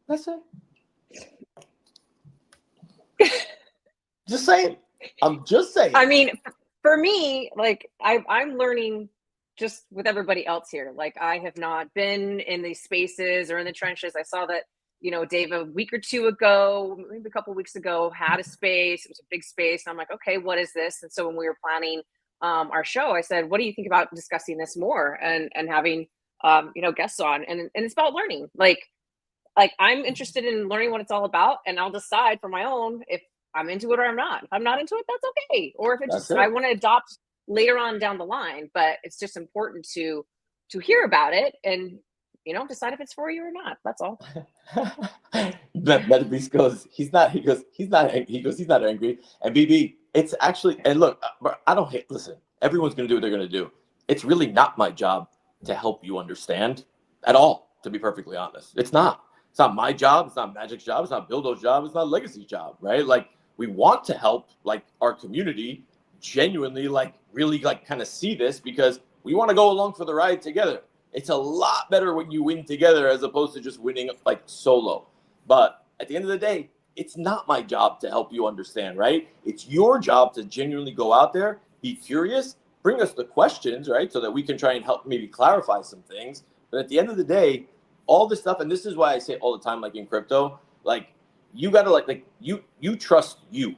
That's it. Just saying. I'm just saying. I mean, for me, like, I'm learning just with everybody else here. Like, I have not been in these spaces or in the trenches. I saw that, Dave, a week or two ago, maybe a couple of weeks ago, had a space. It was a big space. And I'm like, okay, what is this? And so when we were planning our show, I said, what do you think about discussing this more and having, guests on? And it's about learning. Like I'm interested in learning what it's all about, and I'll decide for my own if I'm into it or I'm not. If I'm not into it, that's okay. Or if I want to adopt later on down the line. But it's just important to hear about it and decide if it's for you or not. That's all. But Beast goes, he's not angry. And BB, it's actually, and look, I don't hate, listen, everyone's going to do what they're going to do. It's really not my job to help you understand at all, to be perfectly honest. It's not my job. It's not Magic's job. It's not Bildo's job. It's not Legacy's job, right? Like, we want to help, like, our community genuinely, like, really, like, kind of see this, because we want to go along for the ride together. It's a lot better when you win together as opposed to just winning, like, solo. But at the end of the day, it's not my job to help you understand, right? It's your job to genuinely go out there, be curious, bring us the questions, right? So that we can try and help maybe clarify some things. But at the end of the day, all this stuff, and this is why I say all the time, like, in crypto, like, you got to, like you trust you.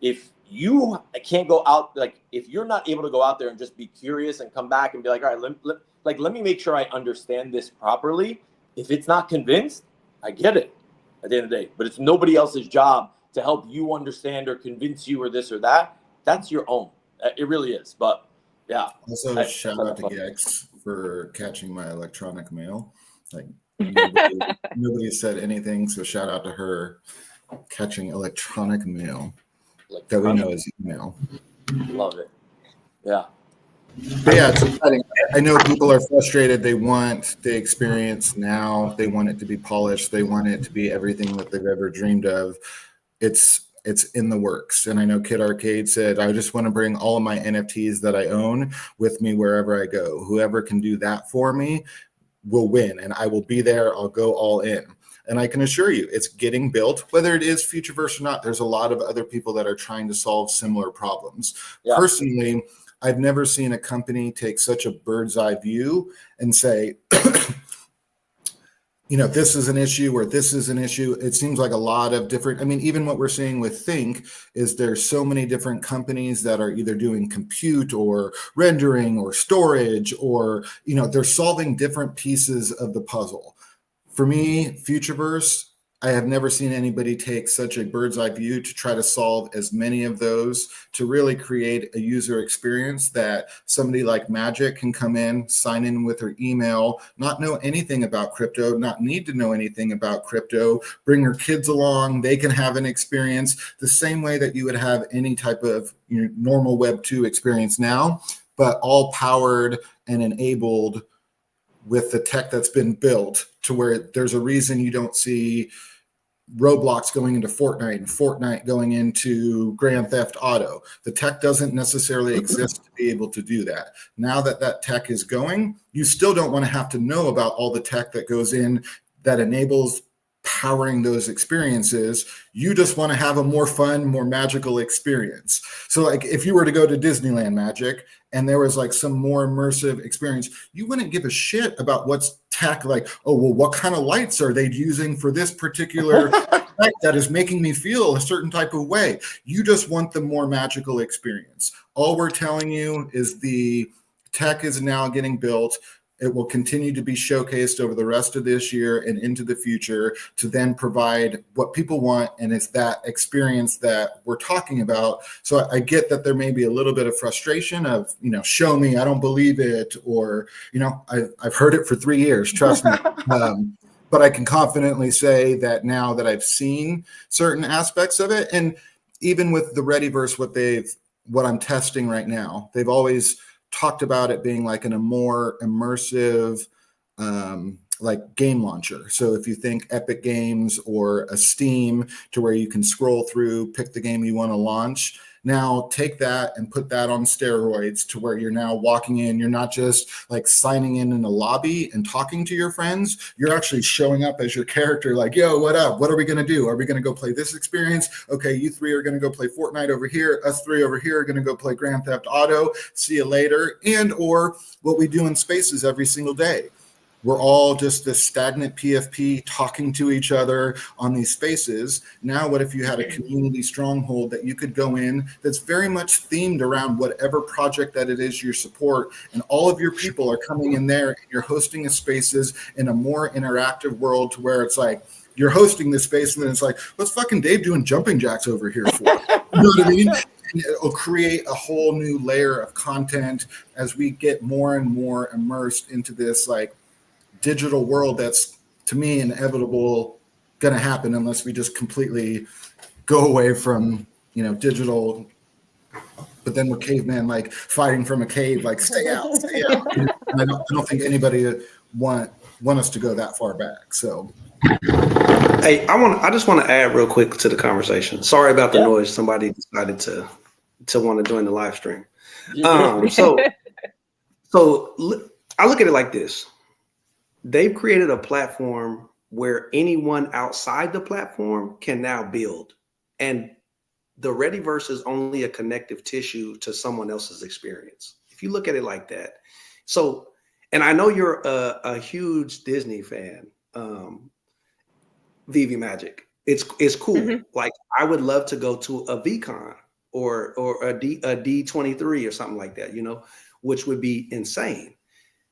If you can't go out, like, if you're not able to go out there and just be curious and come back and be like, all right, let me make sure I understand this properly. If it's not convinced, I get it at the end of the day. But it's nobody else's job to help you understand or convince you or this or that. That's your own. It really is. But yeah. Also, shout out to Gex for catching my electronic mail. Like, nobody said anything, so shout out to her. catching electronic mail that we know is email. Love it. Yeah. But yeah, it's exciting. I know people are frustrated. They want the experience now. They want it to be polished. They want it to be everything that they've ever dreamed of. It's in the works. And I know Kid Arcade said, I just want to bring all of my NFTs that I own with me wherever I go. Whoever can do that for me will win, and I will be there. I'll go all in. And I can assure you, it's getting built, whether it is Futureverse or not. There's a lot of other people that are trying to solve similar problems. Yeah. Personally, I've never seen a company take such a bird's eye view and say, you know, this is an issue or this is an issue. It seems like a lot of different, I mean, even what we're seeing with Think is there's so many different companies that are either doing compute or rendering or storage, or, you know, they're solving different pieces of the puzzle. For me, Futureverse, I have never seen anybody take such a bird's eye view to try to solve as many of those, to really create a user experience that somebody like Magic can come in, sign in with her email, not know anything about crypto, not need to know anything about crypto, bring her kids along. They can have an experience the same way that you would have any type of, you know, normal Web 2 experience now, but all powered and enabled with the tech that's been built, to where there's a reason you don't see Roblox going into Fortnite and Fortnite going into Grand Theft Auto. The tech doesn't necessarily exist to be able to do that. Now that that tech is going, you still don't want to have to know about all the tech that goes in that enables powering those experiences. You just want to have a more fun, more magical experience. So like if you were to go to Disneyland Magic and there was like some more immersive experience, you wouldn't give a shit about what's tech, like, oh, well, what kind of lights are they using for this particular tech that is making me feel a certain type of way. You just want the more magical experience. All we're telling you is the tech is now getting built. It will continue to be showcased over the rest of this year and into the future to then provide what people want. And it's that experience that we're talking about. So I get that there may be a little bit of frustration of, you know, show me, I don't believe it. Or, you know, I've heard it for 3 years, trust me. But I can confidently say that now that I've seen certain aspects of it, and even with the Readyverse, what I'm testing right now, they've always talked about it being like a more immersive like game launcher. So if you think Epic Games or a Steam, to where you can scroll through, pick the game you want to launch, now take that and put that on steroids, to where you're now walking in, you're not just like signing in a lobby and talking to your friends, you're actually showing up as your character, like, yo, what up? What are we going to do? Are we going to go play this experience? Okay, you three are going to go play Fortnite over here. Us three over here are going to go play Grand Theft Auto. See you later. And or what we do in spaces every single day. We're all just this stagnant PFP talking to each other on these spaces. Now, what if you had a community stronghold that you could go in that's very much themed around whatever project that it is you support, and all of your people are coming in there and you're hosting a spaces in a more interactive world, to where it's like you're hosting this space and then it's like, what's fucking Dave doing jumping jacks over here for? You know what I mean? It'll create a whole new layer of content as we get more and more immersed into this like digital world that's, to me, inevitable going to happen unless we just completely go away from, you know, digital. But then we're cavemen, like fighting from a cave, like stay out. And I don't think anybody want us to go that far back. So, hey, I just want to add real quick to the conversation. Sorry about the noise. Somebody decided to want to join the live stream. So I look at it like this. They've created a platform where anyone outside the platform can now build. And the Readyverse is only a connective tissue to someone else's experience, if you look at it like that. So, and I know you're a huge Disney fan, VV Magic. It's cool. Mm-hmm. Like, I would love to go to a VCon or a D23 or something like that, you know, which would be insane.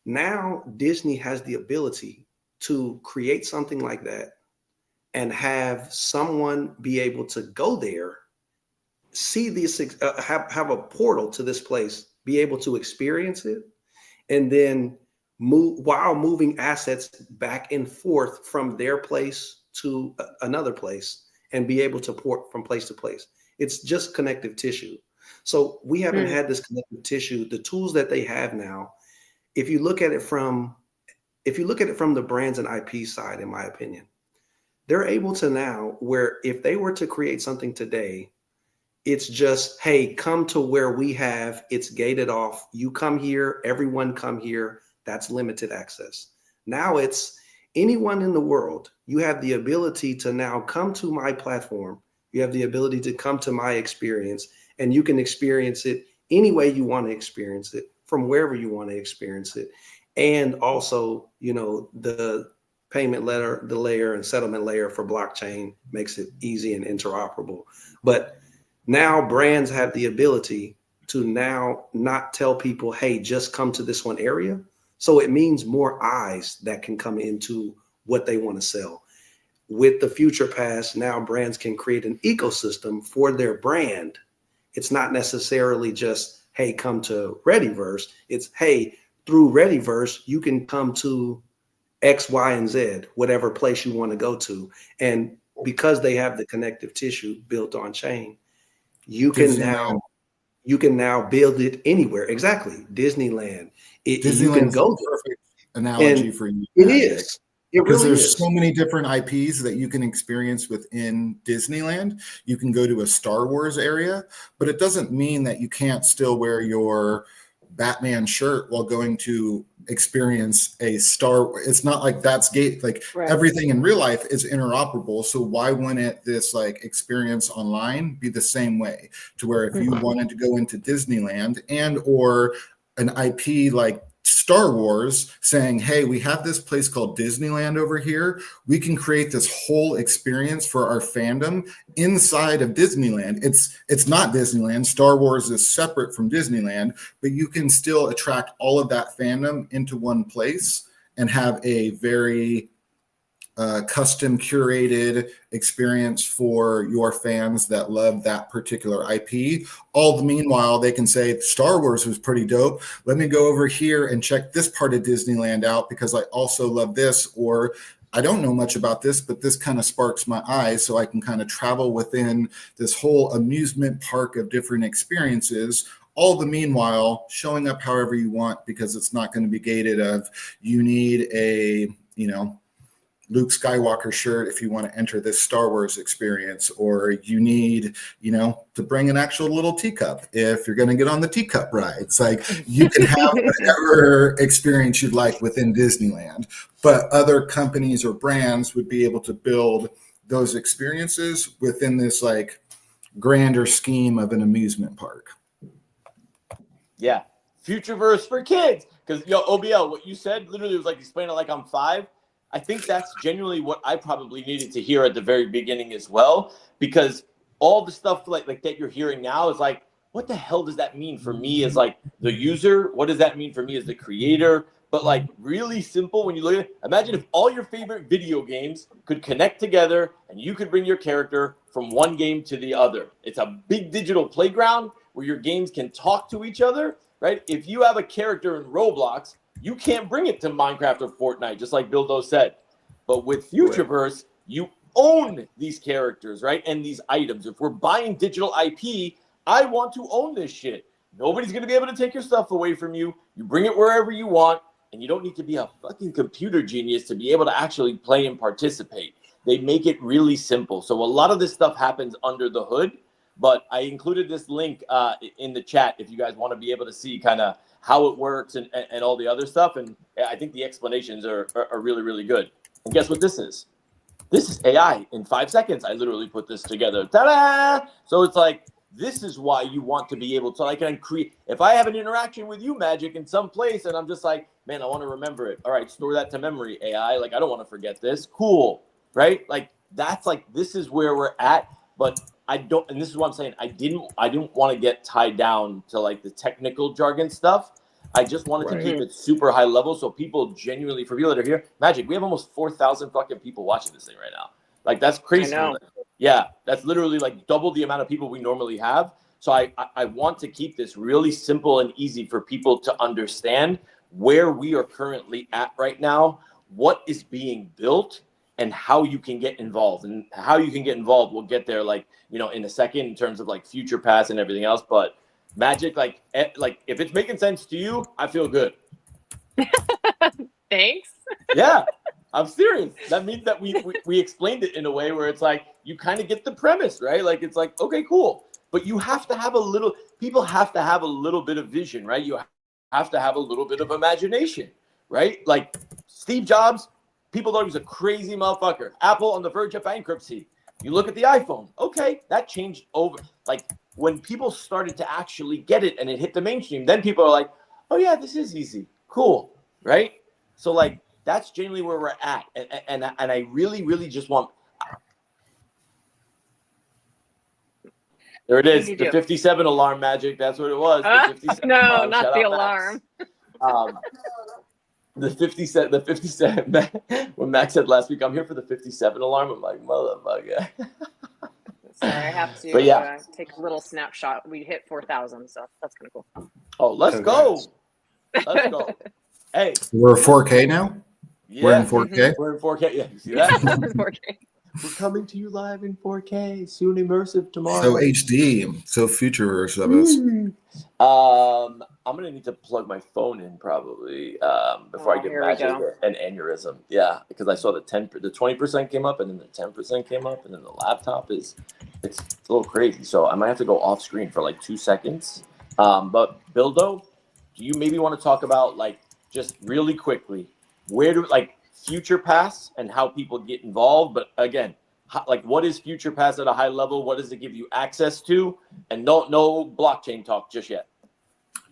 Now Disney has the ability to create something like that and have someone be able to go there, see this, have a portal to this place, be able to experience it, and then move while moving assets back and forth from their place to another place, and be able to port from place to place. It's just connective tissue. So we haven't had this connective tissue. The tools that they have now, if you look at it from the brands and IP side, in my opinion, they're able to now, where if they were to create something today, it's just, hey, come to where we have, it's gated off. You come here, everyone come here. That's limited access. Now it's anyone in the world. You have the ability to now come to my platform. You have the ability to come to my experience, and you can experience it any way you want to experience it, from wherever you want to experience it. And also, the payment layer and settlement layer for blockchain makes it easy and interoperable. But now brands have the ability to now not tell people, hey, just come to this one area. So it means more eyes that can come into what they want to sell. With the Future Pass, now brands can create an ecosystem for their brand. It's not necessarily just, hey, come to Readyverse. It's, hey, through Readyverse, you can come to X, Y, and Z, whatever place you want to go to. And because they have the connective tissue built on chain, you can now build it anywhere. Exactly. Disneyland. You can go there. Perfect analogy for you. It is. Because there's so many different IPs that you can experience within Disneyland. You can go to a Star Wars area, but it doesn't mean that you can't still wear your Batman shirt while going to experience a it's not like that's everything in real life is interoperable. So why wouldn't this experience online be the same way, to where if you wanted to go into Disneyland and or an IP like Star Wars saying, hey, we have this place called Disneyland over here. We can create this whole experience for our fandom inside of Disneyland. It's not Disneyland. Star Wars is separate from Disneyland, but you can still attract all of that fandom into one place and have a very custom curated experience for your fans that love that particular IP. All the meanwhile, they can say Star Wars was pretty dope. Let me go over here and check this part of Disneyland out because I also love this, or I don't know much about this, but this kind of sparks my eyes, so I can kind of travel within this whole amusement park of different experiences. All the meanwhile, showing up however you want, because it's not going to be gated of you need a, Luke Skywalker shirt if you want to enter this Star Wars experience, or you need, to bring an actual little teacup if you're going to get on the teacup ride. It's like you can have whatever experience you'd like within Disneyland, but other companies or brands would be able to build those experiences within this grander scheme of an amusement park. Yeah. Futureverse for kids. Because, OBL, what you said literally was explain it like I'm 5. I think that's genuinely what I probably needed to hear at the very beginning as well, because all the stuff like that you're hearing now is what the hell does that mean for me as the user? What does that mean for me as the creator? But really simple when you look at it. Imagine if all your favorite video games could connect together and you could bring your character from one game to the other. It's a big digital playground where your games can talk to each other, right? If you have a character in Roblox, you can't bring it to Minecraft or Fortnite, just like Bildo said. But with Futureverse, you own these characters, right? And these items. If we're buying digital IP, I want to own this shit. Nobody's going to be able to take your stuff away from you. You bring it wherever you want, and you don't need to be a fucking computer genius to be able to actually play and participate. They make it really simple. So a lot of this stuff happens under the hood, but I included this link in the chat if you guys want to be able to see kind of how it works and all the other stuff. And I think the explanations are really, really good. And guess what this is? This is AI. In 5 seconds, I literally put this together. Ta-da! So it's this is why you want to be able to, and create. If I have an interaction with you, Magic, in some place, and I'm just man, I want to remember it. All right, store that to memory, AI. I don't want to forget this. Cool, right? That's this is where we're at. But I don't, and this is what I'm saying. I didn't want to get tied down to the technical jargon stuff. I just wanted to keep it super high level so people genuinely, for people that are here, Magic, we have almost 4,000 fucking people watching this thing right now. That's crazy. I know. Yeah, that's literally double the amount of people we normally have. So I want to keep this really simple and easy for people to understand where we are currently at right now, what is being built, and how you can get involved. And how you can get involved, we'll get there, like, you know, in a second in terms of like Future Pass and everything else. But Magic, like if it's making sense to you, I feel good. Thanks. Yeah, I'm serious. That means that we explained it in a way where it's like you kind of get the premise, right? Like it's like, okay, cool. But you have to have people have to have a little bit of vision, right? You have to have a little bit of imagination, right? Like Steve Jobs, people thought he was a crazy motherfucker. Apple on the verge of bankruptcy. You look at the iPhone. Okay, that changed over. Like when people started to actually get it and it hit the mainstream, then people are like, oh yeah, this is easy. Cool, right? So like that's generally where we're at. And I really, really just want. There it is. The 57 alarm, Magic. That's what it was. The 57 no, alarm. not Shout the out alarm. The 57. When Max said last week, I'm here for the 57 alarm. I'm like, motherfucker. Sorry, I have to but yeah. take a little snapshot. We hit 4,000, so that's kind of cool. Oh, let's go. Let's go. Hey. We're 4K now? Yeah. We're in 4K? Mm-hmm. We're in 4K. Yeah, you see that? 4K. We're coming to you live in 4K, soon immersive tomorrow. So HD, so Futureverse of us. I'm gonna need to plug my phone in probably before I get Magic an aneurysm. Yeah, because I saw the 20% came up, and then the 10% came up, and then the laptop it's a little crazy. So I might have to go off screen for like 2 seconds. But Bildo, do you maybe want to talk about like just really quickly where do like Future Pass and how people get involved? But again, like what is Future Pass at a high level? What does it give you access to? And no blockchain talk just yet.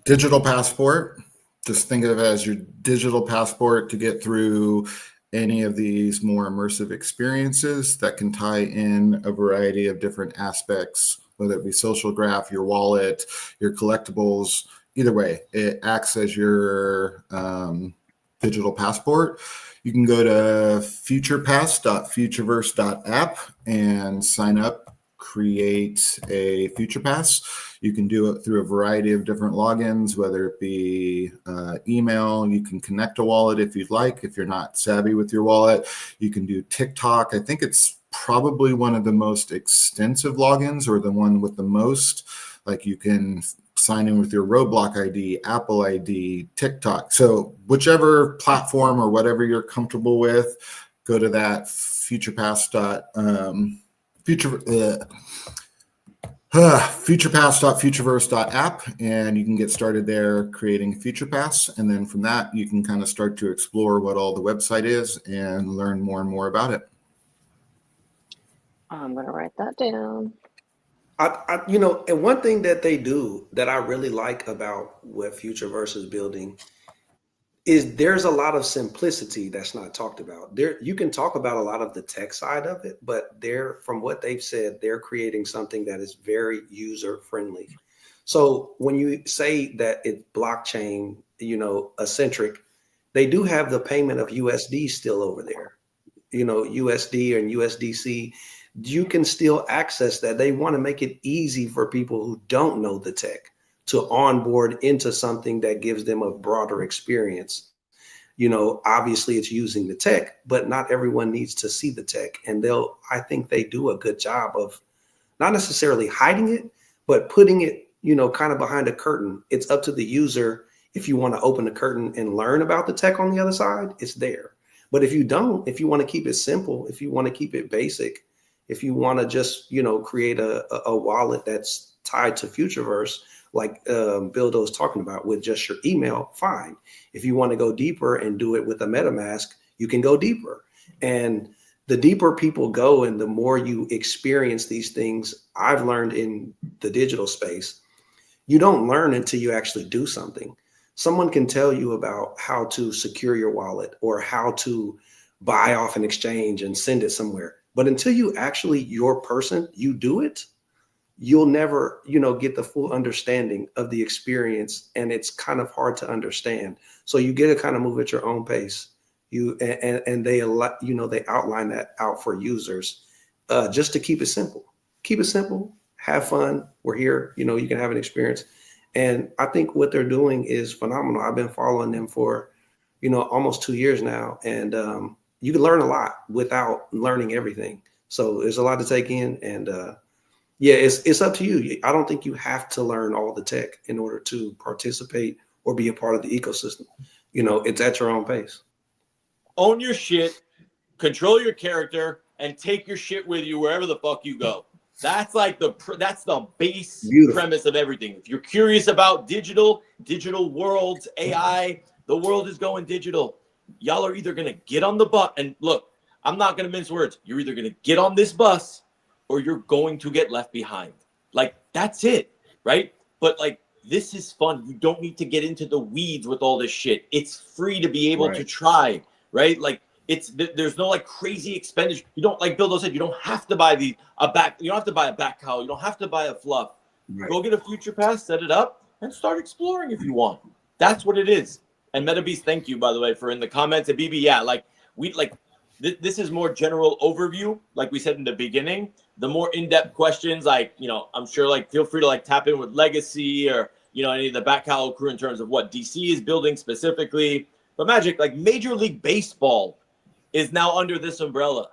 Digital passport. Just think of it as your digital passport to get through any of these more immersive experiences that can tie in a variety of different aspects, whether it be social graph, your wallet, your collectibles. Either way, it acts as your digital passport. You can go to futurepass.futureverse.app and sign up, create a Future Pass. You can do it through a variety of different logins, whether it be email. You can connect a wallet if you'd like. If you're not savvy with your wallet, you can do TikTok. I think it's probably one of the most extensive logins, or the one with the most. Like you can sign in with your Roblox ID, Apple ID, TikTok. So whichever platform or whatever you're comfortable with, go to that futurepass.futureverse.app, and you can get started there creating Future Pass. And then from that, you can kind of start to explore what all the website is and learn more and more about it. I'm going to write that down. And one thing that they do that I really like about what Futureverse is building is there's a lot of simplicity that's not talked about. You can talk about a lot of the tech side of it, but from what they've said, they're creating something that is very user friendly. So when you say that it's blockchain, eccentric, they do have the payment of USD still over there, USD and USDC. You can still access that. They want to make it easy for people who don't know the tech to onboard into something that gives them a broader experience. Obviously it's using the tech, but not everyone needs to see the tech. And I think they do a good job of not necessarily hiding it, but putting it, kind of behind a curtain. It's up to the user. If you want to open the curtain and learn about the tech on the other side, it's there. But if you don't, if you want to keep it simple, if you want to keep it basic, if you want to just, create a wallet that's tied to Futureverse, like Bildo's talking about with just your email, fine. If you want to go deeper and do it with a MetaMask, you can go deeper. And the deeper people go and the more you experience these things, I've learned in the digital space, you don't learn until you actually do something. Someone can tell you about how to secure your wallet or how to buy off an exchange and send it somewhere. But until you actually, your person, you do it, you'll never, get the full understanding of the experience. And it's kind of hard to understand. So you get to kind of move at your own pace. And they outline that out for users just to keep it simple. Keep it simple, have fun. We're here, you can have an experience. And I think what they're doing is phenomenal. I've been following them for, almost 2 years now. And you can learn a lot without learning everything. So there's a lot to take in, and yeah, it's up to you. I don't think you have to learn all the tech in order to participate or be a part of the ecosystem. You know, it's at your own pace. Own your shit, control your character, and take your shit with you wherever the fuck you go. That's like that's the base premise of everything. If you're curious about digital worlds, AI, the world is going digital. Y'all are either gonna get on the bus, and look, I'm not gonna mince words. You're either gonna get on this bus or you're going to get left behind. Like, that's it, right? But like, this is fun. You don't need to get into the weeds with all this shit. It's free to be able to try, right? Like, there's no like crazy expenditure. You don't, like Bill said, you don't have to buy you don't have to buy a back cowl. You don't have to buy a fluff. Go get a future pass, set it up, and start exploring if you want. That's what it is. And MetaBeast, thank you, by the way, for in the comments. And BB, yeah, like this is more general overview, like we said in the beginning. The more in-depth questions, like, you know, I'm sure, like, feel free to like tap in with Legacy or, you know, any of the back cowl crew in terms of what DC is building specifically. But Magic, like Major League Baseball is now under this umbrella.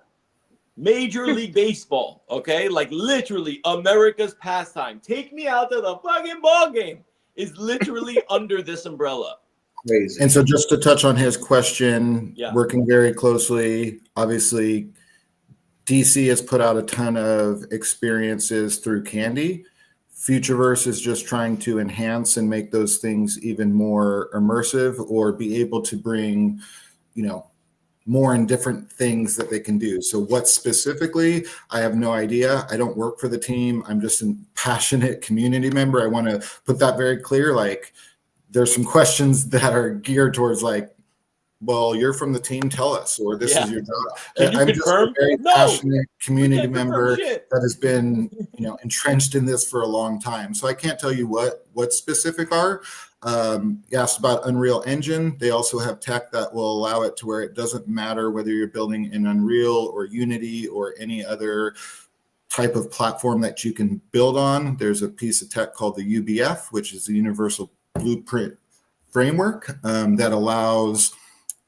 Major League Baseball, okay? Like literally America's pastime. Take me out to the fucking ball game is literally under this umbrella. Crazy. And so just to touch on his question, working very closely, obviously DC has put out a ton of experiences through Candy. Futureverse is just trying to enhance and make those things even more immersive, or be able to bring, you know, more and different things that they can do. So what specifically, I have no idea. I don't work for the team. I'm just a passionate community member. I want to put that very clear. Like, there's some questions that are geared towards like, well, you're from the team, tell us, or this is your job. I'm just a very passionate community member that has been, you know, entrenched in this for a long time. So I can't tell you what specific are. You asked about Unreal Engine. They also have tech that will allow it to where it doesn't matter whether you're building in Unreal or Unity or any other type of platform that you can build on. There's a piece of tech called the UBF, which is the Universal Blueprint Framework, that allows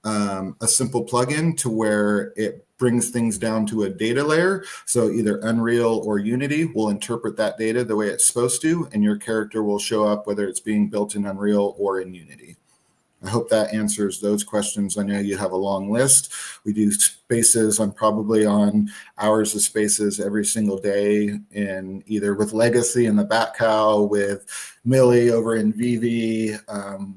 a simple plugin to where it brings things down to a data layer. So either Unreal or Unity will interpret that data the way it's supposed to, and your character will show up whether it's being built in Unreal or in Unity. I hope that answers those questions. I know you have a long list. We do spaces. I'm probably on hours of spaces every single day, in either with Legacy in the Bat Cow, with Millie over in VV.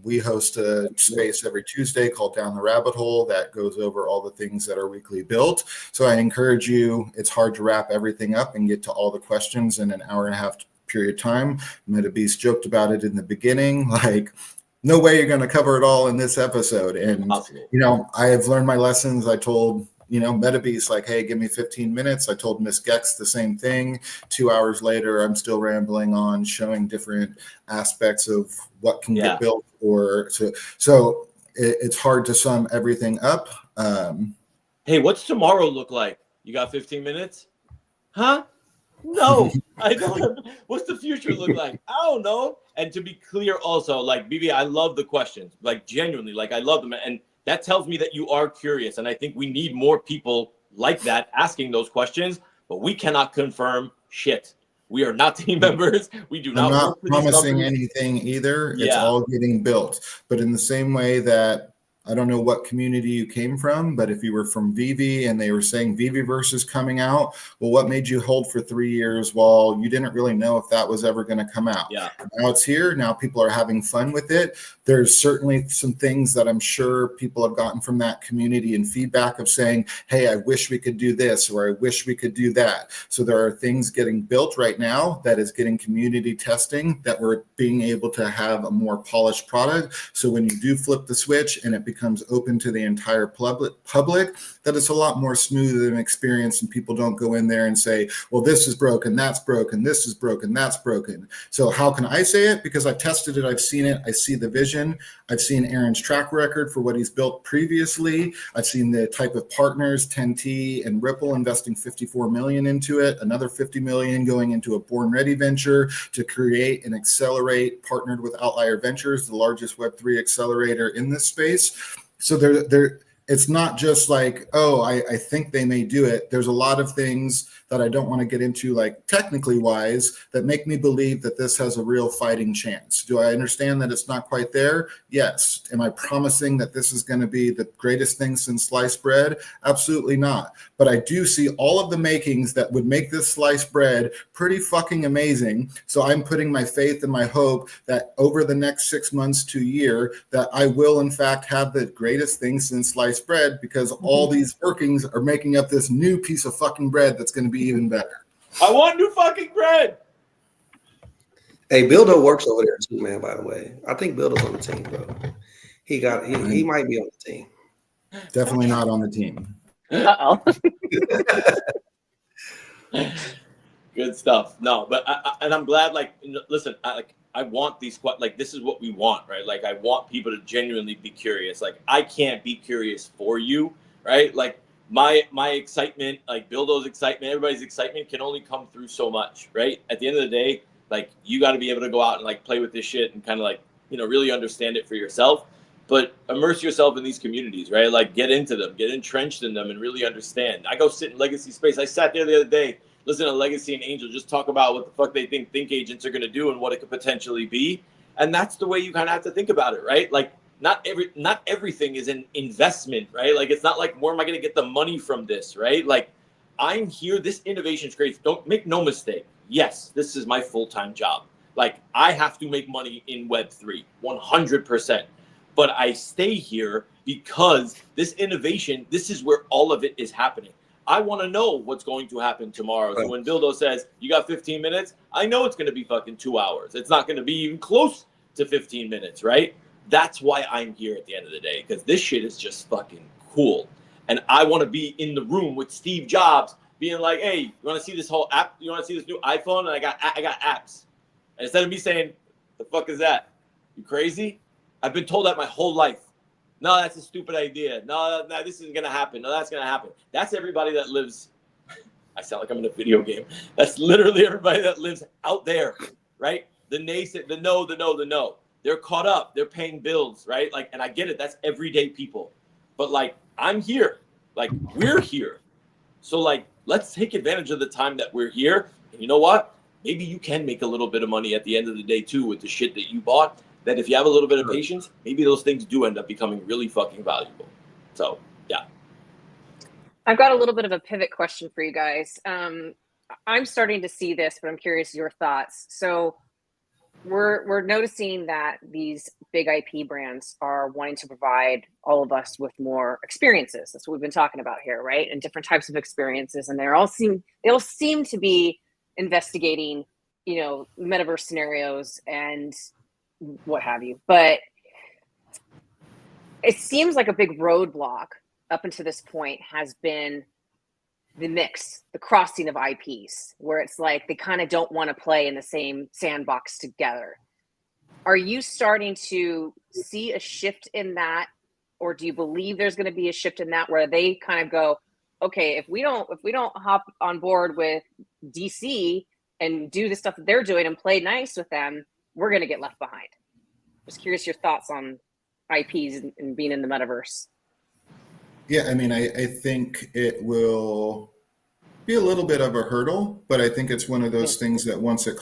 We host a space every Tuesday called Down the Rabbit Hole that goes over all the things that are weekly built. So I encourage you, it's hard to wrap everything up and get to all the questions in an hour and a half period of time. MetaBeast joked about it in the beginning, like, no way you're going to cover it all in this episode. And, you know, I have learned my lessons. I told, you know, MetaBeast, like, hey, give me 15 minutes. I told Miss Gex the same thing. 2 hours later, I'm still rambling on, showing different aspects of what can get built. Or so it's hard to sum everything up. Hey, what's tomorrow look like? You got 15 minutes? Huh? No, I don't. What's the future look like? I don't know. And to be clear also, like, BB, I love the questions, like, genuinely, like, I love them. And that tells me that you are curious. And I think we need more people like that asking those questions, but we cannot confirm shit. We are not team members. We do not. I'm not promising anything either. It's all getting built. But in the same way that, I don't know what community you came from, but if you were from VV and they were saying Viviverse is coming out, well, what made you hold for 3 years while you didn't really know if that was ever going to come out? Yeah. Now it's here. Now people are having fun with it. There's certainly some things that I'm sure people have gotten from that community and feedback of saying, hey, I wish we could do this, or I wish we could do that. So there are things getting built right now that is getting community testing, that we're being able to have a more polished product. So when you do flip the switch and it becomes open to the entire public, that it's a lot more smooth of an experience, and people don't go in there and say, well, this is broken, that's broken, this is broken, that's broken. So how can I say it? Because I've tested it, I've seen it, I see the vision, I've seen Aaron's track record for what he's built previously. I've seen the type of partners, 10T and Ripple investing 54 million into it, another 50 million going into a Born Ready venture to create and accelerate, partnered with Outlier Ventures, the largest Web3 accelerator in this space. So It's not just like, oh, I think they may do it. There's a lot of things that I don't want to get into, like technically wise, that make me believe that this has a real fighting chance. Do I understand that it's not quite there? Yes. Am I promising that this is going to be the greatest thing since sliced bread? Absolutely not. But I do see all of the makings that would make this sliced bread pretty fucking amazing. So I'm putting my faith and my hope that over the next 6 months to a year, that I will in fact have the greatest thing since sliced bread, because all these workings are making up this new piece of fucking bread that's going to be even better. I want new fucking bread. Hey, Bildo works over there too, man, by the way. I think Bildo's on the team, bro. He might be on the team. Definitely not on the team. Uh-oh. Good stuff. No, but I'm glad, like, listen, I want these, like, this is what we want, right? Like, I want people to genuinely be curious. Like, I can't be curious for you, right? Like, my excitement, like Bildo's excitement, everybody's excitement can only come through so much, right? At the end of the day, like, you got to be able to go out and like play with this shit and kind of like, you know, really understand it for yourself, but immerse yourself in these communities, right? Like, get into them, get entrenched in them, and really understand. I go sit in Legacy Space. I sat there the other day, listen to Legacy and Angel just talk about what the fuck they think agents are going to do and what it could potentially be. And that's the way you kind of have to think about it, right? Like, not everything is an investment, right? Like, it's not like, where am I going to get the money from this, right? Like, I'm here. This innovation is great. Don't make no mistake. Yes, this is my full-time job. Like, I have to make money in Web3, 100%. But I stay here because this innovation, this is where all of it is happening. I want to know what's going to happen tomorrow. So when Bildo says, you got 15 minutes, I know it's going to be fucking 2 hours. It's not going to be even close to 15 minutes, right? That's why I'm here at the end of the day, because this shit is just fucking cool. And I want to be in the room with Steve Jobs being like, hey, you want to see this whole app? You want to see this new iPhone? And I got apps. And instead of me saying, the fuck is that? You crazy? I've been told that my whole life. No, that's a stupid idea. No, this isn't going to happen. No, that's going to happen. That's everybody that lives. I sound like I'm in a video game. That's literally everybody that lives out there, right? The naysay, the no. They're caught up. They're paying bills, right? Like, and I get it. That's everyday people. But like, I'm here. Like, we're here. So like, let's take advantage of the time that we're here. And you know what? Maybe you can make a little bit of money at the end of the day too with the shit that you bought. That if you have a little bit of patience, maybe those things do end up becoming really fucking valuable. So, yeah. I've got a little bit of a pivot question for you guys. I'm starting to see this, but I'm curious your thoughts. So we're noticing that these big IP brands are wanting to provide all of us with more experiences. That's what we've been talking about here, right? And different types of experiences. And they all seem to be investigating, you know, metaverse scenarios and what have you. But it seems like a big roadblock up until this point has been the mix, the crossing of IPs, where it's like they kind of don't want to play in the same sandbox together. Are you starting to see a shift in that, or do you believe there's going to be a shift in that where they kind of go, okay, if we don't hop on board with DC and do the stuff that they're doing and play nice with them, we're going to get left behind? Just curious your thoughts on IPs and being in the metaverse. Yeah, I mean, I think it will be a little bit of a hurdle, but I think it's one of those things that once it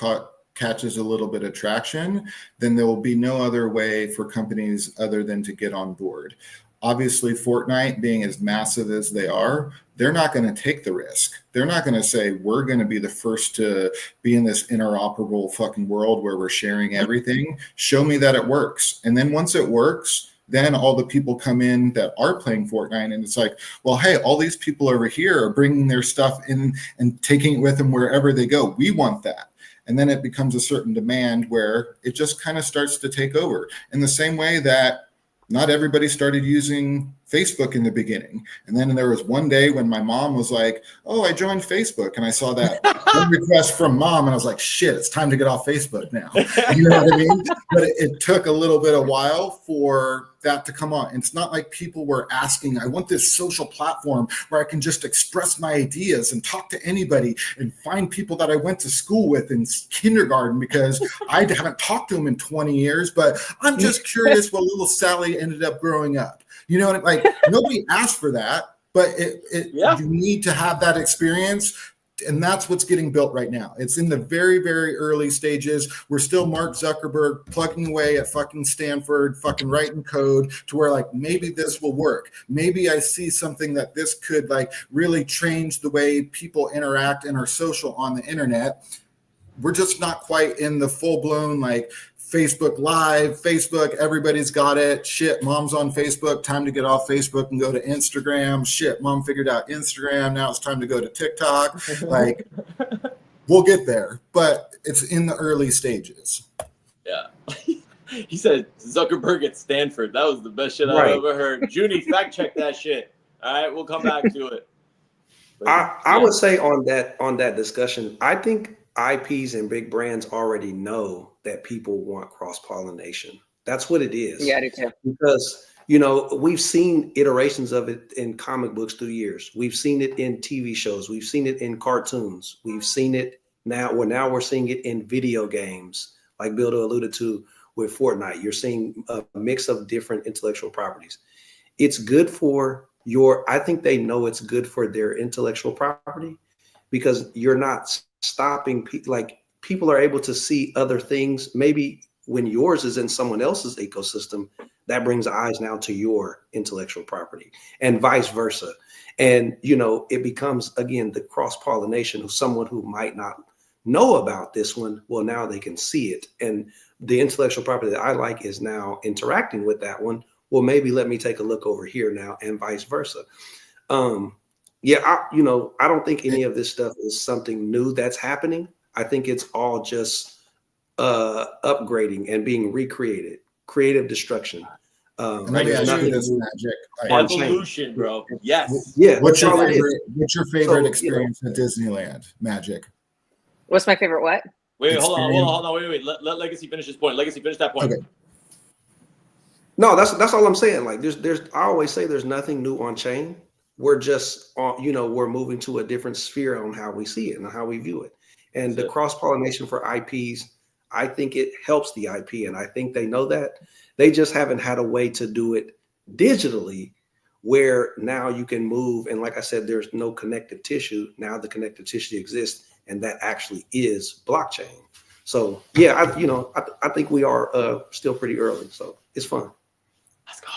catches a little bit of traction, then there will be no other way for companies other than to get on board. Obviously, Fortnite being as massive as they are, they're not going to take the risk. They're not going to say, we're going to be the first to be in this interoperable fucking world where we're sharing everything. Show me that it works. And then once it works, then all the people come in that are playing Fortnite, and it's like, well, hey, all these people over here are bringing their stuff in and taking it with them wherever they go. We want that. And then it becomes a certain demand where it just kind of starts to take over in the same way that not everybody started using Facebook in the beginning. And then there was one day when my mom was like, oh, I joined Facebook. And I saw that request from mom. And I was like, shit, it's time to get off Facebook now. You know what I mean? But it took a little bit of while for that to come on. And it's not like people were asking, I want this social platform where I can just express my ideas and talk to anybody and find people that I went to school with in kindergarten because I haven't talked to them in 20 years, but I'm just curious what little Sally ended up growing up. You know, like nobody asked for that, but Yeah. you need to have that experience. And that's what's getting built right now. It's in the very, very early stages. We're still Mark Zuckerberg plugging away at fucking Stanford, fucking writing code to where like, maybe this will work. Maybe I see something that this could like really change the way people interact and are social on the internet. We're just not quite in the full blown like Facebook Live, Facebook, everybody's got it. Shit, mom's on Facebook. Time to get off Facebook and go to Instagram. Shit, mom figured out Instagram. Now it's time to go to TikTok. Like, we'll get there, but it's in the early stages. Yeah. He said Zuckerberg at Stanford. That was the best shit I've ever heard. Junie, fact check that shit. All right, we'll come back to it. But, I would say on that discussion, I think IPs and big brands already know that people want cross-pollination. That's what it is. Yeah, I do too. Because, you know, we've seen iterations of it in comic books through years. We've seen it in TV shows. We've seen it in cartoons. We've seen it now. We're seeing it in video games, like Bildo alluded to with Fortnite. You're seeing a mix of different intellectual properties. It's good for I think they know it's good for their intellectual property, because you're not stopping people are able to see other things. Maybe when yours is in someone else's ecosystem, that brings eyes now to your intellectual property, and vice versa. And, you know, it becomes, again, the cross-pollination of someone who might not know about this one. Well, now they can see it. And the intellectual property that I like is now interacting with that one. Well, maybe let me take a look over here now, and vice versa. I don't think any of this stuff is something new that's happening. I think it's all just upgrading and being recreated, creative destruction. Let me ask you this, Magic. Evolution, bro. Yes. Yeah. What's your favorite experience at Disneyland, Magic? What's my favorite what? Wait, hold on. Wait. Let Legacy finish his point. Legacy, finish that point. Okay. No, that's all I'm saying. Like I always say there's nothing new on chain. We're just we're moving to a different sphere on how we see it and how we view it. And the cross-pollination for IPs, I think it helps the IP, and I think they know that. They just haven't had a way to do it digitally where now you can move. And like I said, there's no connective tissue. Now the connective tissue exists, and that actually is blockchain. So yeah, I think we are still pretty early, so it's fun. Let's go.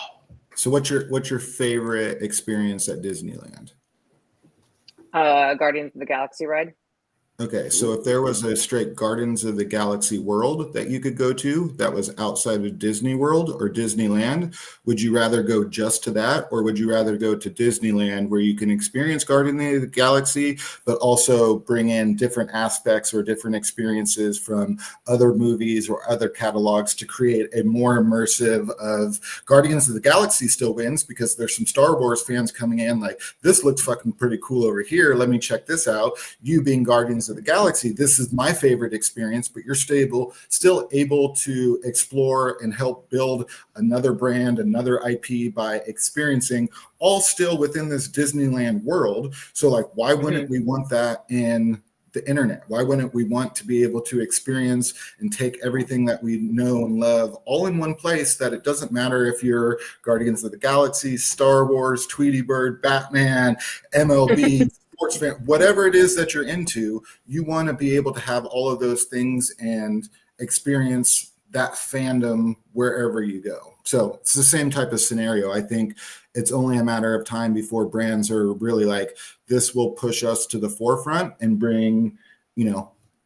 So what's your favorite experience at Disneyland? Guardians of the Galaxy ride. Okay, so if there was a straight Guardians of the Galaxy world that you could go to that was outside of Disney World or Disneyland, would you rather go just to that, or would you rather go to Disneyland where you can experience Guardians of the Galaxy, but also bring in different aspects or different experiences from other movies or other catalogs to create a more immersive of Guardians of the Galaxy still wins because there's some Star Wars fans coming in like, this looks fucking pretty cool over here. Let me check this out. You being Guardians of the Galaxy, this is my favorite experience, but you're still able to explore and help build another brand, another IP by experiencing all still within this Disneyland world. So like, why wouldn't we want that in the internet? Why wouldn't we want to be able to experience and take everything that we know and love all in one place, that it doesn't matter if you're Guardians of the Galaxy, Star Wars, Tweety Bird, Batman, MLB, sports fan, whatever it is that you're into, you want to be able to have all of those things and experience that fandom wherever you go. So it's the same type of scenario. I think it's only a matter of time before brands are really like, this will push us to the forefront and bring,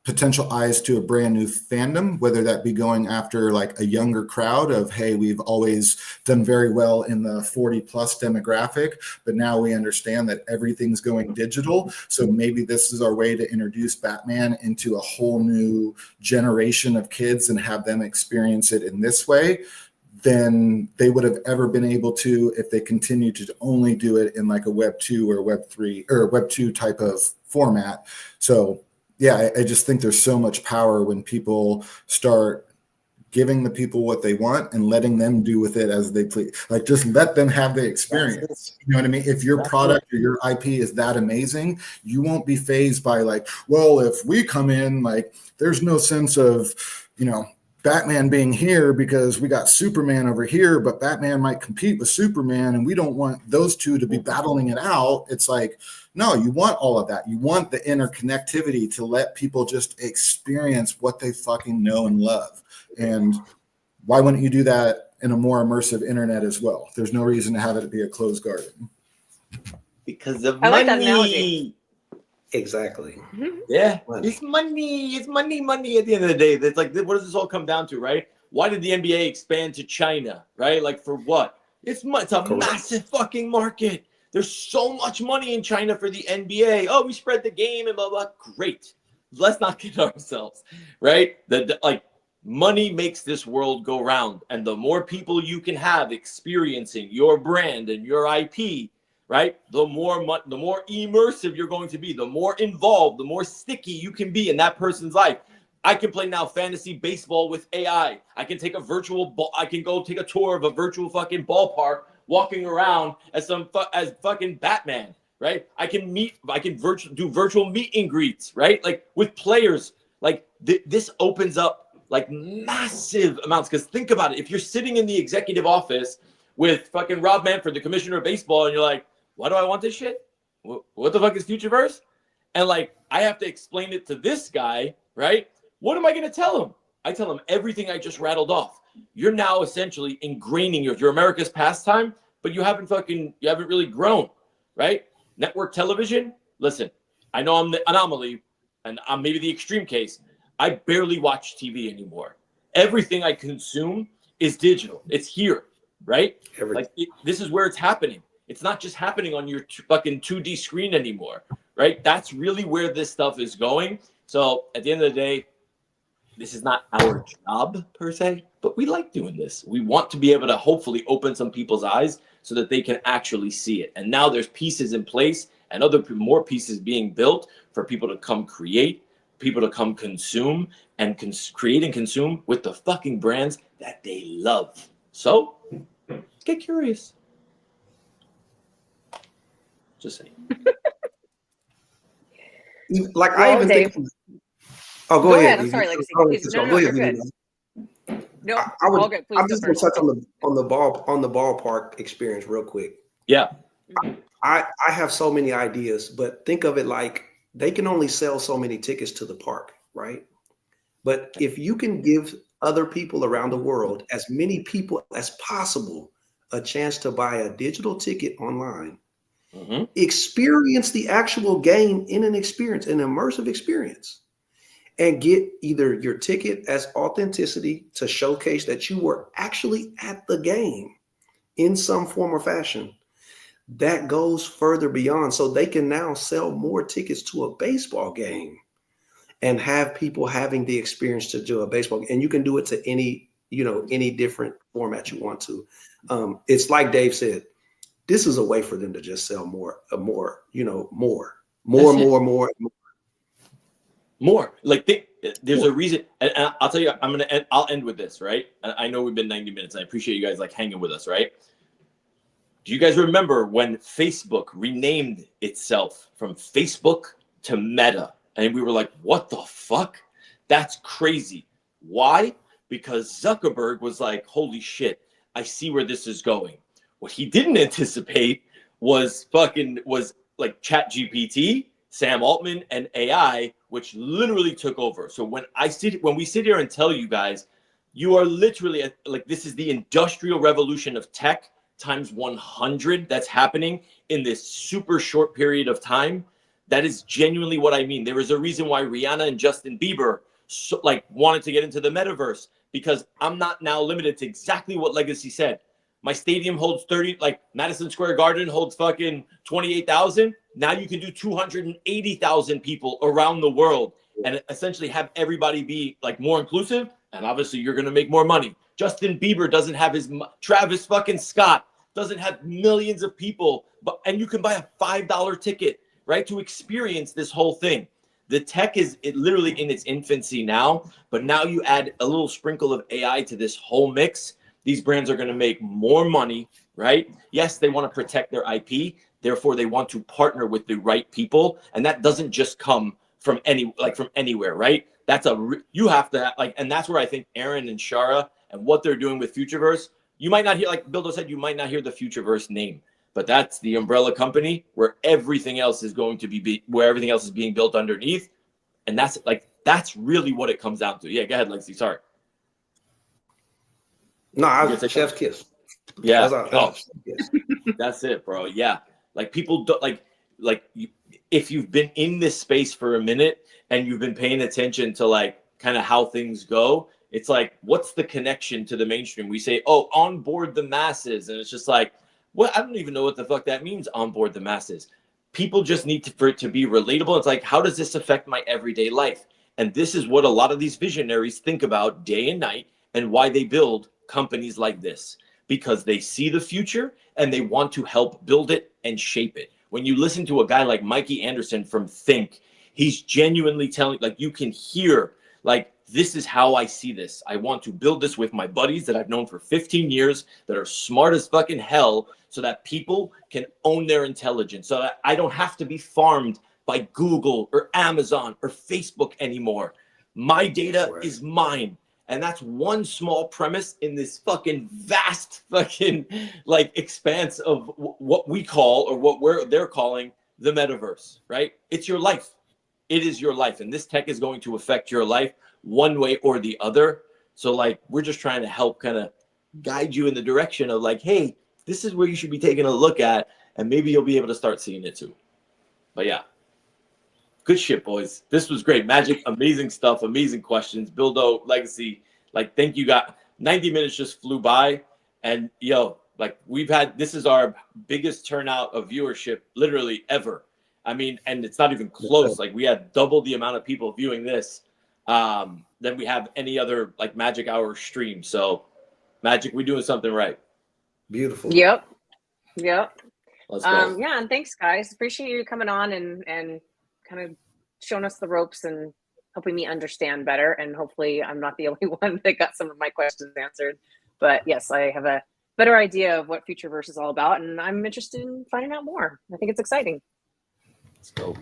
potential eyes to a brand new fandom, whether that be going after like a younger crowd of, hey, we've always done very well in the 40 plus demographic, but now we understand that everything's going digital. So maybe this is our way to introduce Batman into a whole new generation of kids and have them experience it in this way than they would have ever been able to if they continued to only do it in like a Web 2 or Web 3 or Web 2 type of format. So yeah, I just think there's so much power when people start giving the people what they want and letting them do with it as they please. Like, just let them have the experience. You know what I mean? If your product or your IP is that amazing, you won't be fazed by like, well, if we come in, like, there's no sense of, Batman being here because we got Superman over here, but Batman might compete with Superman, and we don't want those two to be battling it out. It's like, no, you want all of that. You want the interconnectivity to let people just experience what they fucking know and love. And why wouldn't you do that in a more immersive internet as well? There's no reason to have it be a closed garden. Because of I money. like that analogy. Exactly. Yeah, Money. it's money. It's money at the end of the day. That's like, what does this all come down to, right? Why did the NBA expand to China, right? Like, for what? It's a massive fucking market. There's so much money in China for the NBA. Oh, we spread the game and blah, blah. Great. Let's not kid ourselves, right? Like, money makes this world go round. And the more people you can have experiencing your brand and your IP, right? The more immersive you're going to be, the more involved, the more sticky you can be in that person's life. I can play now fantasy baseball with AI. I can take a virtual ball. I can go take a tour of a virtual fucking ballpark, walking around as as fucking Batman, right? I can do virtual meet and greets, right? Like with players. Like this opens up like massive amounts. Because think about it. If you're sitting in the executive office with fucking Rob Manfred, the commissioner of baseball, and you're like, why do I want this shit? What the fuck is Futureverse? And like, I have to explain it to this guy, right? What am I going to tell him? I tell him everything I just rattled off. You're now essentially ingraining your America's pastime, but you haven't really grown, right? Network television. Listen, I know I'm the anomaly and I'm maybe the extreme case. I barely watch TV anymore. Everything I consume is digital. It's here, right? This is where it's happening. It's not just happening on your fucking 2D screen anymore, right? That's really where this stuff is going. So at the end of the day, this is not our job per se, but we like doing this. We want to be able to hopefully open some people's eyes so that they can actually see it. And now there's pieces in place and more pieces being built for people to come create, people to come consume, and create and consume with the fucking brands that they love. So get curious. Just saying. Like, well, I even Dave, think. Oh, go ahead. I'm sorry, Legacy. Please. Go No, ahead. you're good. No, all good. Please I'm go just going to first. touch on the ballpark experience real quick. Yeah. I have so many ideas, but think of it like they can only sell so many tickets to the park, right? But if you can give other people around the world, as many people as possible, a chance to buy a digital ticket online, experience the actual game in an immersive experience, and get either your ticket as authenticity to showcase that you were actually at the game in some form or fashion, that goes further beyond. So they can now sell more tickets to a baseball game and have people having the experience to do a baseball game. And you can do it to any different format you want to. It's like Dave said, this is a way for them to just sell more. Like there's a reason, and I'll tell you, I'll end with this, right? I know we've been 90 minutes. I appreciate you guys like hanging with us, right? Do you guys remember when Facebook renamed itself from Facebook to Meta? And we were like, what the fuck? That's crazy. Why? Because Zuckerberg was like, holy shit, I see where this is going. What he didn't anticipate was like ChatGPT, Sam Altman, and AI, which literally took over. So when we sit here and tell you guys, you are literally like, this is the industrial revolution of tech times 100 that's happening in this super short period of time. That is genuinely what I mean. There is a reason why Rihanna and Justin Bieber wanted to get into the metaverse, because I'm not now limited to exactly what Legacy said. My stadium holds 30, like Madison Square Garden holds fucking 28,000. Now you can do 280,000 people around the world and essentially have everybody be like more inclusive. And obviously you're going to make more money. Justin Bieber doesn't have Travis fucking Scott doesn't have millions of people, and you can buy a $5 ticket, right, to experience this whole thing. The tech is literally in its infancy now, but now you add a little sprinkle of AI to this whole mix. These brands are going to make more money, right? Yes, they want to protect their IP. Therefore, they want to partner with the right people. And that doesn't just come from anywhere, right? you have to like, and that's where I think Aaron and Shara and what they're doing with Futureverse, you might not hear, like Bildo said, you might not hear the Futureverse name, but that's the umbrella company where everything else is going to be where everything else is being built underneath. And that's really what it comes down to. Yeah, go ahead, Lexi. Sorry. No, I was chef's kiss. Yeah. That's it, bro. Yeah. Like people don't if you've been in this space for a minute and you've been paying attention to like kind of how things go, it's like, what's the connection to the mainstream? We say, oh, onboard the masses. And it's just like, well, I don't even know what the fuck that means, onboard the masses. People just need for it to be relatable. It's like, how does this affect my everyday life? And this is what a lot of these visionaries think about day and night, and why they build companies like this, because they see the future and they want to help build it and shape it. When you listen to a guy like Mikey Anderson from Think, he's genuinely telling, like, you can hear, like, this is how I see this. I want to build this with my buddies that I've known for 15 years that are smart as fucking hell, so that people can own their intelligence, so that I don't have to be farmed by Google or Amazon or Facebook anymore. My data is mine. And that's one small premise in this fucking vast fucking like expanse of what we call, or what they're calling, the metaverse, right? It's your life. It is your life. And this tech is going to affect your life one way or the other. So like, we're just trying to help kind of guide you in the direction of like, hey, this is where you should be taking a look at, and maybe you'll be able to start seeing it too. But yeah. Good shit, boys. This was great. Magic, amazing stuff, amazing questions. Bildo, Legacy, like, thank you. Got 90 minutes just flew by. And yo, like, this is our biggest turnout of viewership literally ever. I mean, and it's not even close. Like, we had double the amount of people viewing this than we have any other like Magic Hour stream. So Magic, we're doing something right. Beautiful. Yep. Let's go. Yeah, and thanks, guys. Appreciate you coming on and kind of showing us the ropes and helping me understand better. And hopefully I'm not the only one that got some of my questions answered. But yes, I have a better idea of what Futureverse is all about, and I'm interested in finding out more. I think it's exciting. Let's go.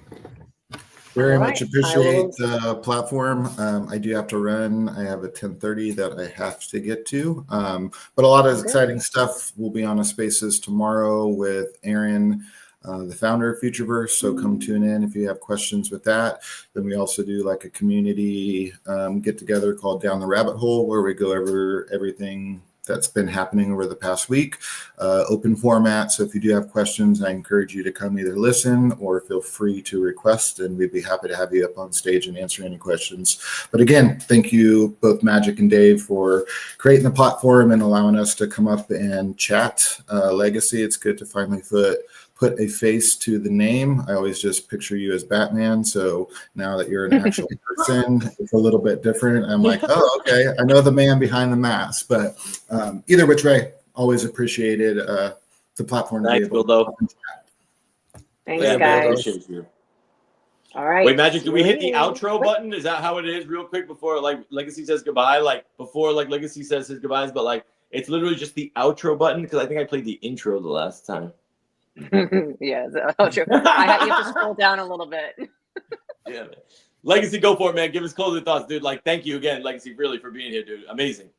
Very much appreciate the platform. I do have to run. I have a 10:30 that I have to get to. But a lot of exciting stuff will be on a Spaces tomorrow with Aaron, the founder of Futureverse. So come tune in if you have questions with that. Then we also do like a community get together called Down the Rabbit Hole, where we go over everything that's been happening over the past week. Open format. So if you do have questions, I encourage you to come either listen or feel free to request, and we'd be happy to have you up on stage and answer any questions. But again, thank you both Magic and Dave for creating the platform and allowing us to come up and chat. Legacy, it's good to finally put a face to the name. I always just picture you as Batman. So now that you're an actual person, it's a little bit different. I'm like, oh, okay. I know the man behind the mask. But either which way, always appreciated the platform. Thanks, Bildo. Thanks, guys. All right. Wait, Magic, do we hit the outro button? Is that how it is? Real quick before like Legacy says goodbye, like before like Legacy says his goodbyes, but like it's literally just the outro button, because I think I played the intro the last time. Yeah, the outro. You have to scroll down a little bit. Yeah, man. Legacy, go for it, man. Give us closing thoughts, dude. Like, thank you again, Legacy, really, for being here, dude. Amazing.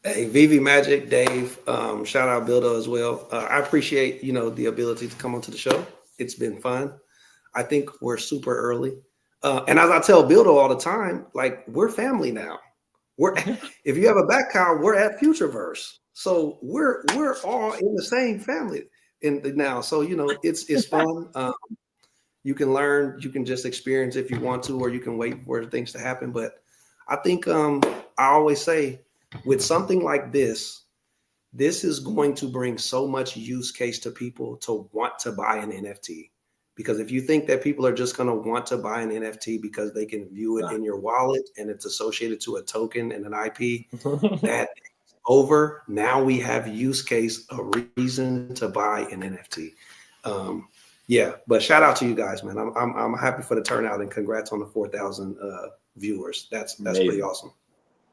Hey, Vivi, Magic, Dave, shout out Bildo as well. I appreciate, the ability to come onto the show. It's been fun. I think we're super early. And as I tell Bildo all the time, like, we're family now. If you have a background, we're at Futureverse. So we're all in the same family now. So, it's fun. You can learn, you can just experience if you want to, or you can wait for things to happen. But I think I always say, with something like this is going to bring so much use case to people to want to buy an NFT. Because if you think that people are just going to want to buy an NFT because they can view it in your wallet and it's associated to a token and an IP, that is over. Now we have use case, a reason to buy an NFT. Yeah, but shout out to you guys, man. I'm happy for the turnout, and congrats on the 4,000 viewers. That's pretty awesome.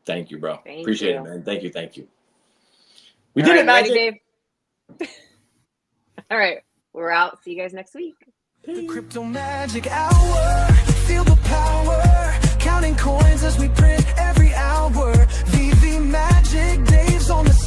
Thank you, bro. Thank Appreciate you. it, man. Thank you. We did it, Magic. Ready, Dave? All right, we're out. See you guys next week. The crypto magic hour. Feel the power. counting coins as we print every hour. VV Magic, Dave's on the